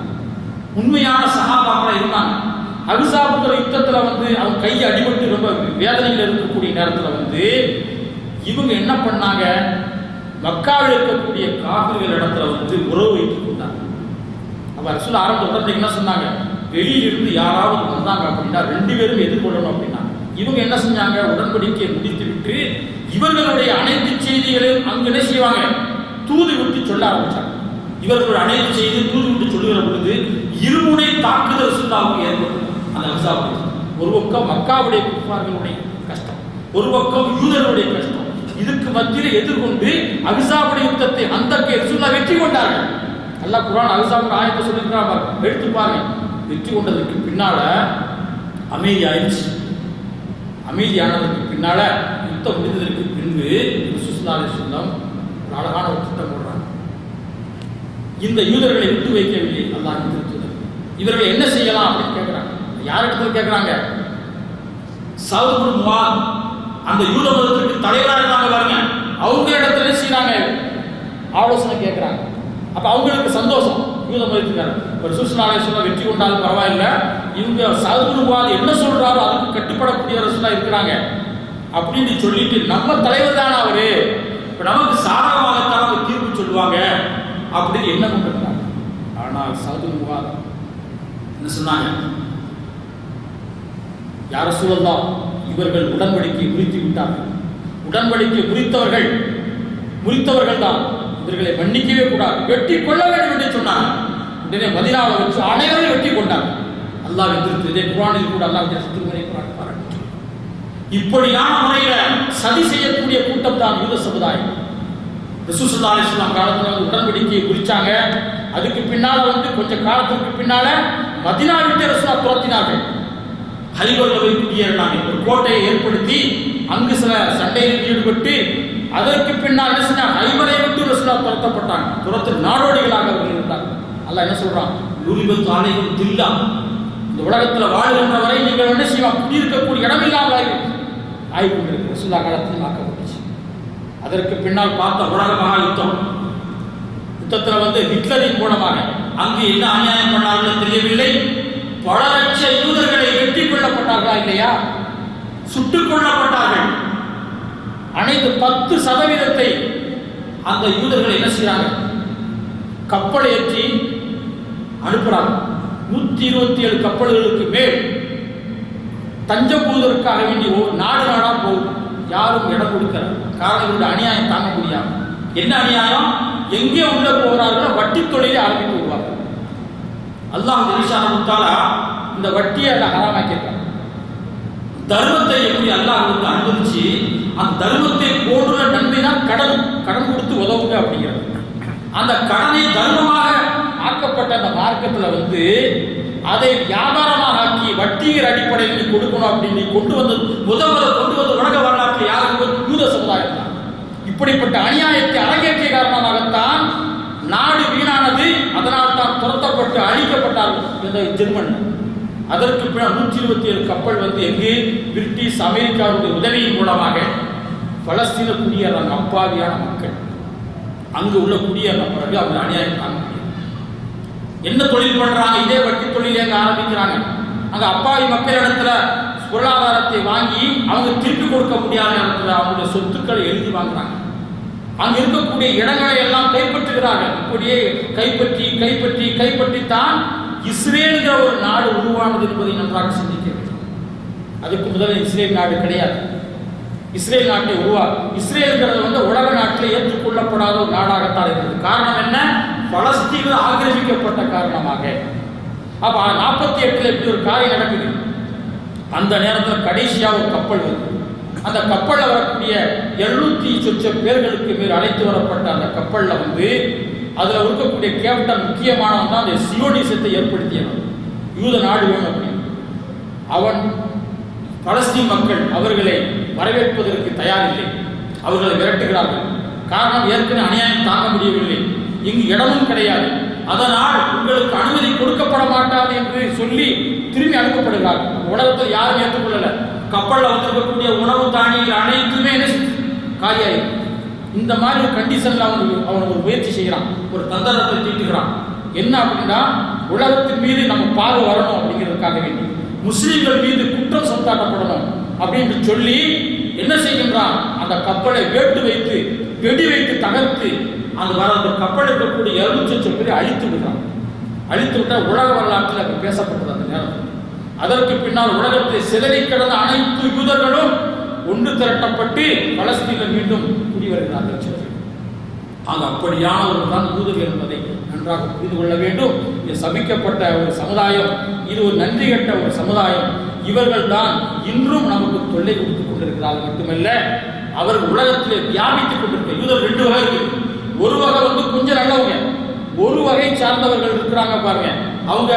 உண்மையான சஹாபாக்களா இருந்தாங்க. அஹ்ஸாபுங்கிற யுத்தத்துல வந்து அவங்க கை அடிபட்டு ரொம்ப வேதனையில் இருக்கக்கூடிய நேரத்தில் வந்து இவங்க என்ன பண்ணாங்க? மக்காவில் இருக்கக்கூடிய காபிர்கள் இடத்துல வந்து உறவு வைத்துக் கொண்டாங்க. அப்ப ரசூல் ஆரம்ப உடனே என்ன சொன்னாங்க? வெளியிலிருந்து யாராவது வந்தாங்க அப்படின்னா 2 பேரும் எதிர்கொள்ளணும் அப்படின்னா இவங்க என்ன செஞ்சாங்க? உடன்படிக்கையை முடித்து விட்டு இவர்களுடைய அனைத்து செய்திகளையும் அங்கு என்ன செய்வாங்க? தூது விட்டு சொல்ல ஆரம்பிச்சாங்க. இவர்களுடைய அனைத்து செய்தியும் தூது விட்டு சொல்லுகிற பொழுது இருமுனை தாக்குதல் ரசூலுல்லாஹ்வுக்கு ஏற்படும். அந்த அஹ்ஸாப் ஒரு பக்கம் மக்காவுடைய குஃபார்களுடைய கஷ்டம், ஒரு பக்கம் யூதர்களுடைய கஷ்டம். இதுக்கு மத்தியில் எதிர்கொண்டு அஹ்ஸாபுடைய யுத்தத்தை அந்தக்கே ரசூலுல்லாஹ் வெற்றி கொண்டார்கள். அல்லாஹ் குர்ஆன் அஹ்ஸாபுடைய ஆயத்தை சொல்லியிருக்கிறாங்க, எடுத்து பாருங்க. வெற்றி கொண்டதுக்கு பின்னால அமைதி ஆயிடுச்சு. அமைதியானதற்கு பின்னால யுத்தம் முடிந்ததற்கு பின்பு ரசூலுல்லாஹி அலைஹி வஸல்லம் ஒரு அழகான ஒரு திட்டம் போடுறாங்க. இந்த யூதர்களை விட்டு வைக்கவில்லை அல்லாஹ் திருத்தூதர். இவர்கள் என்ன செய்யலாம் அப்படின்னு கேட்கிறாங்க. யாரிடத்துல கேட்கிறாங்க? சஅத் இப்னு முஆத், அந்த யூத மதத்திற்கு தலைவராக இருந்தாங்க பாருங்க, அவங்க இடத்துல செய்யறாங்க, ஆலோசனை கேட்கிறாங்க. அப்ப அவங்களுக்கு சந்தோஷம். யூத மதத்துக்காரர் ரசூலுல்லாஹி அலைஹி வஸல்லம் வெற்றி கொண்டாலும் பரவாயில்லை, இவங்க சஅத் இப்னு முஆத் என்ன சொல்றாரோ அதுக்கு கட்டுப்படக்கூடிய ரசூலுல்லாஹ் இருக்கிறாங்க அப்படின்னு சொல்லிட்டு, நம்ம தலைவர் தானே அவரு, இப்ப நமக்கு சாதகமாகத்தான் அவங்க தீர்ப்பு சொல்லுவாங்க அப்படின்னு என்ன கொண்டிருந்தாங்க. ஆனால் சஅத் இப்னு முஆத் என்ன சொன்னாங்க? யா ரசூலல்லாஹ், இவர்கள் உடன்படிக்கை முறித்து விட்டார்கள். உடன்படிக்கை முறித்தவர்கள் தான், இவர்களை மன்னிக்கவே கூடாது, வெட்டி கொள்ள வேண்டும் என்று சொன்னாங்க. உடனே மதீனாவை வச்சு அனைவரையும் வெட்டி கொண்டாங்க. அல்லாஹ் எதிர்த்து இதே குர்ஆனில் கூட அல்லாஹ் திருமறை குர்ஆன் பாராட்டு. இப்படியான முறையில சதி செய்யக்கூடிய கூட்டம் தான் யூத சமுதாயம். ரசூல் ஸல்லல்லாஹு அலைஹி வஸல்லம் காலத்துல உடன்படிக்கையை குறிச்சாங்க. அதுக்கு பின்னால கொஞ்ச காலத்துக்கு பின்னால மதீனா விட்டு ரசூலுல்லாஹ் துரத்தினார்கள். ஹைபர்ல போய் குடியேறினாங்க. ஒரு கோட்டையை ஏற்படுத்தி அங்கு சில சண்டையில் ஈடுபட்டு அதற்கு பின்னால் என்ன செஞ்சாங்க? ஹைபரை விட்டு ரசூலுல்லாஹ் துரத்தப்பட்டாங்க. துரத்து நாடோடிகளாக அவர்கள் இருந்தாங்க. அல்லாஹ் என்ன சொல்றான்? லுரிபத் அலைஹிம் தில்லா, இந்த உலகத்துல வாழ்கின்ற வரை நீங்கள் என்ன செய்வோம்? குடியிருக்கக்கூடிய இடமில்லாமல் ஆகிக்கொண்டிருக்கு. ரசூலுல்லாஹ் காலத்தில் ஆக்கப்பட்டுச்சு. அதற்கு பின்னால் பார்த்த உலக மகா யுத்தத்தில் ஹிட்லரின் மூலமாக அங்கு என்ன அநியாயம் பண்ணார்கள் தெரியவில்லை. பல லட்ச யூதர்களை வெற்றி கொள்ளப்பட்டார்களா இல்லையா? சுட்டுக் கொள்ளப்பட்டார்கள். அனைத்து 10% அந்த யூதர்களை என்ன செய்யறாங்க? கப்பலை ஏற்றி அனுப்புறாங்க. 127 கப்பல்களுக்கு மேல் தஞ்சம் புகுவதற்காக வேண்டி நாடு நாடா போகும். யாரும் இடம் கொடுக்கிற காரணம் இவருடைய அநியாயம் தாங்க முடியாது. என்ன அநியாயம்? எங்கே உள்ள போகிறார்களோ வட்டி தொழிலை ஆரம்பித்து விடுவார்கள். அல்லாஹ் ஜல்லஷானஹு தஆலா இந்த வட்டியை ஹராமாக்கியிருக்காங்க. தர்மத்தை எப்படி அல்லாஹ் அனுபவிச்சு அந்த தர்மத்தை போடுற நன்மை தான் கடன் கொடுத்து உதவுங்க அப்படிங்கிறது. அந்த கடனை தர்மமாக ஆக்கப்பட்ட அந்த மார்க்கத்தில் அதை வியாபாரமாக ஆக்கி வட்டிங்கிற அடிப்படையில் நீ கொடுக்கணும் அப்படின்னு கொண்டு வந்தது முதல் உலக வரலாற்றில் யாருக்கு? யூத சமுதாயம் தான். இப்படிப்பட்ட அநியாயத்தை அரங்கேற்றிய காரணமாகத்தான் நாடு வீணானது. அதனால் தான் துரத்தப்பட்டு அழிக்கப்பட்டார்கள் இந்த ஜெர்மன். அதற்கு பின்னர் 127 கப்பல் எங்கு? பிரிட்டிஷ் அமெரிக்காவுடைய உதவியின் மூலமாக பலஸ்தீன குடியேறாங்க. அப்பாவியான மக்கள் அங்கு உள்ள குடியேறின பிறகு அவங்க அநியாயம் தாங்க முடியும். என்ன தொழில் பண்றாங்க? இதே வட்டி தொழில் எங்க ஆரம்பிக்கிறாங்க. அங்க அப்பாவி மக்கள் இடத்துல பொருளாதாரத்தை வாங்கி அவங்க திருப்பி கொடுக்க முடியாத இடத்துல அவங்களுடைய சொத்துக்களை எழுதி வாங்குறாங்க. அங்க இருக்கக்கூடிய இடங்களை எல்லாம் கைப்பற்றுகிறார்கள். இப்படியே கைப்பற்றித்தான் இஸ்ரேலுங்கிற ஒரு நாடு உருவானது என்பதை நன்றாக சிந்திக்க வேண்டும். அதுக்கு முதல்ல இஸ்ரேல் நாடு கிடையாது. இஸ்ரேல் நாட்டை இஸ்ரேலுங்கிறது உலக நாட்டில் ஏற்றுக்கொள்ளப்படாத ஒரு நாடாகத்தான் இருக்கிறது. காரணம் என்ன? பலஸ்தீன ஆக்கிரமிக்கப்பட்ட காரணமாக. அப்ப 48 இப்படி ஒரு காரியம் நடக்குது. அந்த நேரத்தில் கடைசியா ஒரு கப்பல் வருது. அந்த கப்பல்ல வரக்கூடிய 700 சொச்ச பேர்களுக்கு மேல் அழைத்து வரப்பட்ட அந்த கப்பல்ல அதுல இருக்கக்கூடிய கேப்டன் முக்கியமானவன் தான் அந்த சியோனிசத்தை ஏற்படுத்தியவன். யூத நாடு வேணும் அப்படின்னு அவன் பலஸ்தீன் மக்கள் அவர்களை வரவேற்பதற்கு தயாரில்லை. அவர்களை விரட்டுகிறார்கள். காரணம், ஏற்கனவே அநியாயம் தாங்க முடியவில்லை, இங்கு இடமும் கிடையாது, அதனால் உங்களுக்கு அனுமதி கொடுக்கப்பட மாட்டாது என்று சொல்லி திரும்பி அனுப்பப்படுகிறார்கள். உலகத்தில் யாரும் ஏற்றுக்கொள்ளல. கப்பலில் வந்திருக்கக்கூடிய உணவு தானியங்கள் அனைத்துமே காலியாயி. இந்த மாதிரி ஒரு கண்டிஷன்ல அவன் ஒரு முயற்சி செய்கிறான், ஒரு தந்திரத்தை தீட்டுகிறான். என்ன அப்படின்னா, உலகத்தின் மீது நம்ம பார்வை வரணும் அப்படிங்கிறதுக்காக வேண்டி முஸ்லீம்கள் மீது குற்றம் சாட்டப்படணும் அப்படின்னு சொல்லி என்ன செய்கின்றான்? அந்த கப்பலை வேட்டு வைத்து வெடி வைத்து தகர்த்து அந்த கப்பல் இருக்கக்கூடிய 700 பேரை அழித்து விடுறான். அழித்து விட்டால் உலக வரலாற்றில் பேசப்பட்டது அந்த நேரத்தில். அதற்கு பின்னால் உலகத்தை சிதறி கிடந்த அனைத்து யூதர்களும் ஒன்று திரட்டப்பட்டு பலஸ்தீனில் மீண்டும் குடிவருகிறார்கள். அப்படியானவர்கள் தான் யூதர்கள் என்பதை நன்றாக புரிந்து கொள்ள வேண்டும். இது சபிக்கப்பட்ட ஒரு சமுதாயம், இது ஒரு நன்றி கட்ட ஒரு சமுதாயம். இவர்கள் தான் இன்றும் நமக்கு தொல்லை கொடுத்துக் கொண்டிருக்கிறார்கள். மட்டுமல்ல, அவர்கள் உலகத்திலே வியாபித்துக் கொண்டிருக்க யூதர் 2 வகை இருக்கு. ஒரு வகை கொஞ்சம் நல்லவங்க, ஒரு வகை சார்ந்தவர்கள் இருக்கிறாங்க பாருங்க. அவங்க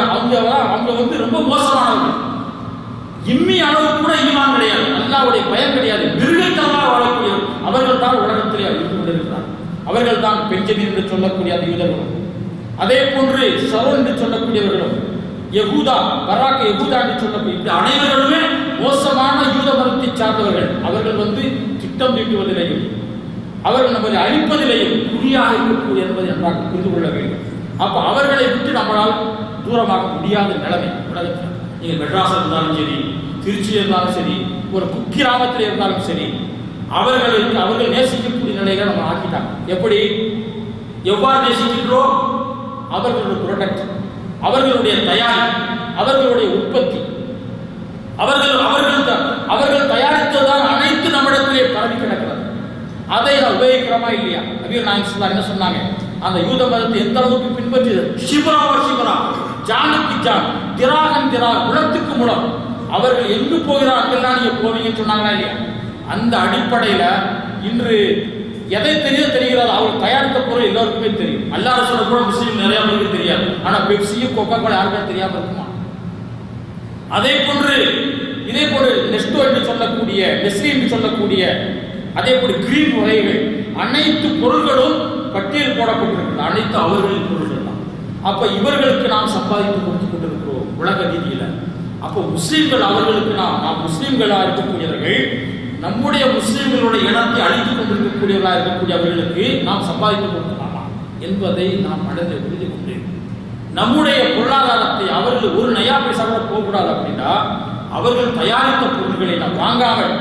ரொம்ப மோசமானவர்கள். இம்மி அளவு கூட ஈமான் கிடையாது, அல்லாஹ்வுடைய பயம் கிடையாது, மிருகத்தனமாக வாழக்கூடியவர். அவர்கள் தான் உலகத்திலே இருந்து கொண்டிருக்கிறார். அவர்கள் தான் பெஞ்சமின் என்று சொல்லக்கூடிய அந்த யூதர்களும், அதே போன்று ஷரோன் என்று சொல்லக்கூடியவர்களும், யகூதா பராக் யகூதா என்று சொல்லக்கூடிய அனைவர்களுமே மோசமான யூத மதத்தை சார்ந்தவர்கள். அவர்கள் திட்டம் தீட்டுவதிலேயும் அவர்கள் நம்மை அழிப்பதிலேயும் குறியாக இருக்கக்கூடிய என்பதை நன்றாக புரிந்து கொள்ள வேண்டும். அப்ப அவர்களை விட்டு நம்மளால் தூரமாக முடியாத நிலைமை உலகத்தில். நீங்கள் மெட்ராஸ் இருந்தாலும் சரி, திருச்சி இருந்தாலும் சரி, ஒரு குக்கிராமத்தில் இருந்தாலும் சரி, அவர்கள் நேசிக்கக்கூடிய நிலைகளை நம்ம ஆக்கிட்டாங்க. எவ்வாறு நேசிக்கின்றோம்? அவர்களுடைய ப்ரொடக்ட், அவர்களுடைய தயாரி, அவர்களுடைய உற்பத்தி, அவர்கள் தயாரித்ததான் அனைத்து நம்மிடத்திலே பரவி கிடக்கிறது. அதை நான் உபயோகிக்கிறோமா இல்லையா? நபிகள் நாயகம் என்ன சொன்னாங்க? அந்த யூத மதத்தை எந்த அளவுக்கு பின்பற்றியது, சிவரா ஜானுக்கு ஜான், திராகன் முழத்துக்கு முழம், அவர்கள் எங்கு போகிறார் அங்கெல்லாம் நீங்க போவீங்கன்னு சொன்னாங்களா இல்லையா? அந்த அடிப்படையில இன்று எதை தெரிகிறது? அவர் தயாரித்த பொருள் எல்லாருக்குமே தெரியும். அல்லாஹ் ரசூல் கூட முஸ்லீம் நிறைய பேருக்கு தெரியாது. ஆனா பெப்சியும் கோகா கோலா யாருக்கும் தெரியாம இருக்குமா? இதே போன்று நெஸ்டோ என்று சொல்லக்கூடிய, நெஸ்லி என்று சொல்லக்கூடிய, அதே போல கிரீம் வகைகள், அனைத்து பொருள்களும் பட்டியல் போடப்பட்டிருக்கிறது. அனைத்து அவர்களின் பொருள்கள் தான். அப்ப இவர்களுக்கு நாம் சம்பாதித்து கொடுத்து கொண்டிருக்கிறோம் உலக ரீதியில. அப்போ முஸ்லீம்கள் அவர்களுக்கு நாம் முஸ்லீம்களா இருக்கக்கூடியவர்கள், நம்முடைய முஸ்லீம்களுடைய இனத்தை அழித்துக் கொண்டிருக்கக்கூடியவர்களாக இருக்கக்கூடியவர்களுக்கு நாம் சம்பாதித்து கொடுக்கலாமா என்பதை நாம் மனதில் புரிந்து கொண்டு, நம்முடைய பொருளாதாரத்தை அவர்கள் ஒரு நயா பைசா கூட போகக்கூடாது. அப்படின்னா அவர்கள் தயாரித்த பொருட்களை நாம் வாங்காமல்,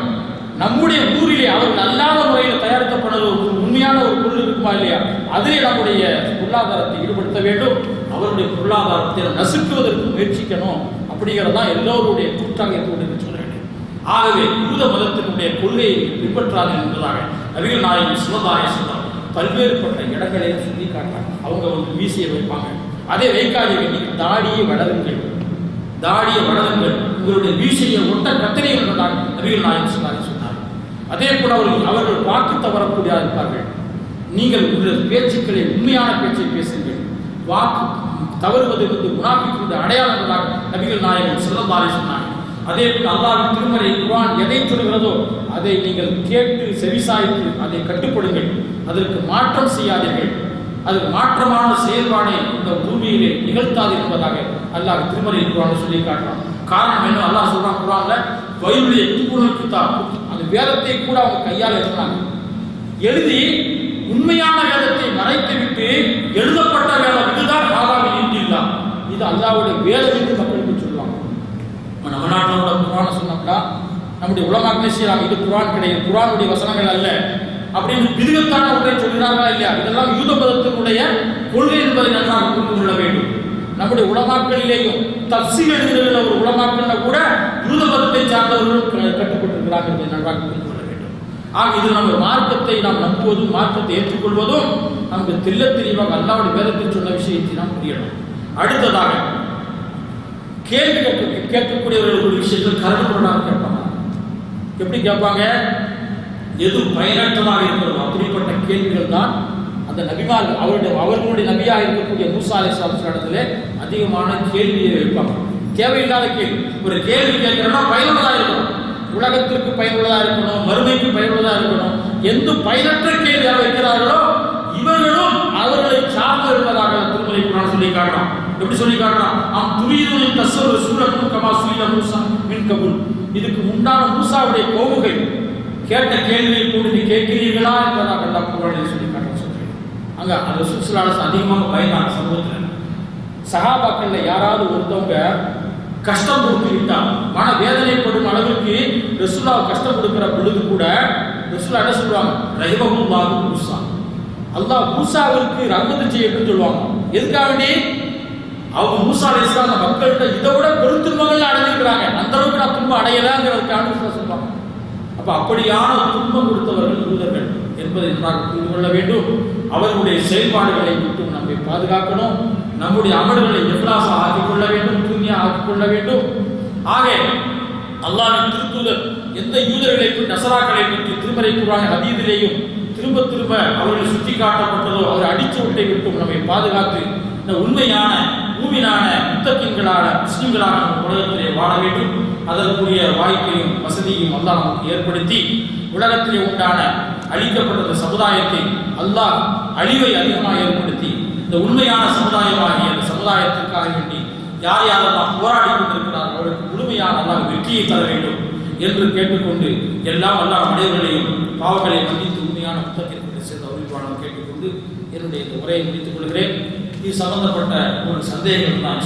நம்முடைய ஊரிலே அவர்கள் அல்லாத முறையில் தயாரிக்கப்பட்ட ஒரு உண்மையான ஒரு பொருள் இருக்குமா இல்லையா, அதிலே நம்முடைய பொருளாதாரத்தை ஈடுபடுத்த வேண்டும். அவருடைய பொருளாதாரத்தை நசுக்குவதற்கு முயற்சிக்கணும். அப்படிங்கிறதான் எல்லோருடைய கூட்டாக இருக்க சொல்ல வேண்டும். ஆகவே யூத மதத்தினுடைய கொள்கையை பின்பற்றாது என்பதாக நபிகள் நாயகம் ஸல்லல்லாஹு அலைஹி வஸல்லம் பல்வேறுபட்ட இடங்களையும் சொல்லி காட்டாங்க. அவங்க மீசையை வைப்பாங்க, அதே வைக்காதீங்க, நீங்கள் தாடியை வளருங்கள், உங்களுடைய மீசையை ஒட்ட கத்திரை என்பதாக நபிகள் நாயகம் ஸல்லல்லாஹு அலைஹி வஸல்லம் சொன்னார். அதே போல அவர்கள் வாக்கு தவறக்கூடிய இருப்பார்கள். நீங்கள் உங்கள் பேச்சுக்களை உண்மையான பேச்சை பேசுங்கள். வாக்கு தவறுவது முனாஃபிக்குடைய அடையாளம் என்பதாக நபிகள் நாயகம் ஸல்லல்லாஹு அலைஹி வஸல்லம் சொன்னார். அதே போல அல்லாஹ்வின் திருமறை குர்ஆன் எதை சொல்கிறதோ அதை நீங்கள் கேட்டு செவிசாய்த்து அதை கட்டுப்படுங்கள். அதற்கு மாற்றம் செய்யாதீர்கள். அதுக்கு மாற்றமான செயல்பாடை இந்த பூமியிலே நிகழ்த்தாது என்பதாக அல்லாஹ் திருமறை குர்ஆன் சொல்லி காட்டுறான். காரணம் என்ன? அல்லாஹ் சொல்றான் குர்ஆன்ல, வயலுடைய எட்டுக்குள் கிதாப், அந்த வேதத்தை கூட அவங்க கையால் எழுதினாங்க. எழுதி உண்மையான வேதத்தை மறைத்து விட்டு எழுதப்பட்ட வேதம் இதுதான் ஆகாமல் இல்லா, இது அல்லாஹ்வுடைய வேதம் என்று மக்களுக்கு சொல்லுவாங்க. நம்ம நாட்டோட குர்ஆனை சொன்னோம்னா நம்முடைய உலமாக்களே செய்யறாங்க, இது குர்ஆன் கிடையாது, குர்ஆனுடைய வசனங்கள் அல்ல அப்படின்னு பிரிகத்தான ஒன்றை சொல்கிறார்களா இல்லையா? இதெல்லாம் யூத மதத்தினுடைய கொள்கை என்பதை நன்றாக புரிந்து கொள்ள வேண்டும். நம்முடைய உலமாக்களிலேயும் தஃசீர் எழுதுகிற ஒரு உலமாக்கள் கூட யூத மதத்தை சார்ந்தவர்கள் கட்டுப்பட்டிருக்கிறார்கள் என்பதை நன்றாக புரிந்து கொள்ள வேண்டும். ஆக இது நம்ம மார்க்கத்தை நாம் நம்புவதும் மார்க்கத்தை ஏற்றுக்கொள்வதும் நமக்கு தெளிவாக அல்லாஹ்வுடைய வேதத்தில் சொன்ன விஷயத்தை நாம் புரியணும். அடுத்ததாக கேள்வி கேட்கக்கூடியவர்களுடைய விஷயங்கள் கருணப்படாக கேட்பாங்க. எப்படி கேட்பாங்க? எது பயனற்றதாக இருக்கிறதோ அப்படிப்பட்ட கேள்விகள் தான் அந்த நபிமார்கள் அவர்களுடைய நபியாக இருக்கக்கூடிய மூசா அலைஹிஸ்ஸலாம் இடத்துல அதிகமான கேள்வியை வைப்பாங்க. தேவையில்லாத கேள்வி. ஒரு கேள்வி கேட்கிறோம்னா பயனுள்ளதாக இருக்கணும், உலகத்திற்கு பயனுள்ளதாக இருக்கணும், மறுமைக்கு பயனுள்ளதாக இருக்கணும். எந்த பயனற்ற கேள்வி வைக்கிறார்களோ இவர்களும் அவர்களை சார்ந்து இருப்பதாக திருமலை குர்ஆன் சொல்லி காட்டுறான். எப்படி சொல்லி காட்டுறான்? துரீதுன் தஸ்ஸரு சூரத்துன் கமா சுயில மூசா மின் கபுல். இதுக்கு முன்னான மூசாவுடைய கோவுகள் கேட்ட கேள்வியை கூட நீ கேட்கிறீர்களா என்பதாக அல்லாஹ் குர்ஆனில் சொல்லி காட்டுறான். அங்க அந்த ரசூல் ஸல்லல்லாஹு அலைஹி வஸல்லம் அதிகமாக பயந்தாங்க. சமூகத்தில் சஹாபாக்கள்ல யாராவது ஒருத்தவங்க கஷ்டம் கொடுத்து விட்டால், மன வேதனைப்படும் அளவுக்கு ரசூலுல்லாஹ் கஷ்டம் கொடுக்கிற பொழுது கூட ரசூலுல்லாஹ் என்ன சொல்லுவாங்க? ரஹிமஹுல்லாஹு மூசா, அல்லாஹ் மூசாவிற்கு ரஹ்மத் செய்யணும்னு சொல்லுவாங்க. எதுக்காக வேண்டி? அவங்க மூசா அலைஹிஸ்ஸலாம் அந்த மக்கள்கிட்ட இதை விட பெரும் துன்பங்கள் அடைஞ்சிருக்கிறாங்க, அந்த அளவுக்கு நான் துன்பம் அடையலாங்கிறதுக்காக சொல்லுவாங்க. அப்ப அப்படியான துன்பம் கொடுத்தவர்கள் யூதர்கள் என்பதை நாம் புரிந்து கொள்ள வேண்டும். அவர்களுடைய செயல்பாடுகளை விட்டு நம்மை பாதுகாக்கணும். நம்முடைய அமல்களை இஹ்லாஸாக ஆக்கிக் கொள்ள வேண்டும், தூய்மையாக ஆக்கிக் கொள்ள வேண்டும். ஆக அல்லாஹ்வின் திருத்தூதர் எந்த யூதர்களை பற்றி நசராக்களை பற்றி திருமறை குர்ஆன் ஹதீஸிலேயும் திரும்ப திரும்ப அவர்கள் சுட்டி காட்டப்பட்டதோ அவர் அடித்து விட்டை விட்டும் நம்மை பாதுகாத்து இந்த உண்மையான மூமினான முத்தகின்களான முஸ்லிம்களான உலகத்திலே வாழ வேண்டும். அதற்குரிய வாய்ப்பையும் வசதியும் அல்லாஹ் நமக்கு ஏற்படுத்தி உலகத்திலே உண்டான அழிக்கப்பட்ட சமுதாயத்தை அல்லாஹ் அழிவை அதிகமாக ஏற்படுத்தி இந்த உண்மையான சமுதாயமாகிய அந்த சமுதாயத்திற்காக வேண்டி யார் யாரெல்லாம் போராடி கொண்டிருக்கிறார்கள் அவர்களுக்கு முழுமையான அல்லாஹ் வெற்றியை தர வேண்டும் என்று கேட்டுக்கொண்டு எல்லாம் அல்லாஹ் மனிதர்களையும் பாவங்களை மன்னித்து உண்மையான முத்தத்திற்கு சேர்ந்த உறுதிப்பாளர் கேட்டுக்கொண்டு என்னுடைய இந்த உரையை முடித்துக் கொள்கிறேன். இது சம்பந்தப்பட்ட ஒரு சந்தேகங்கள் நான்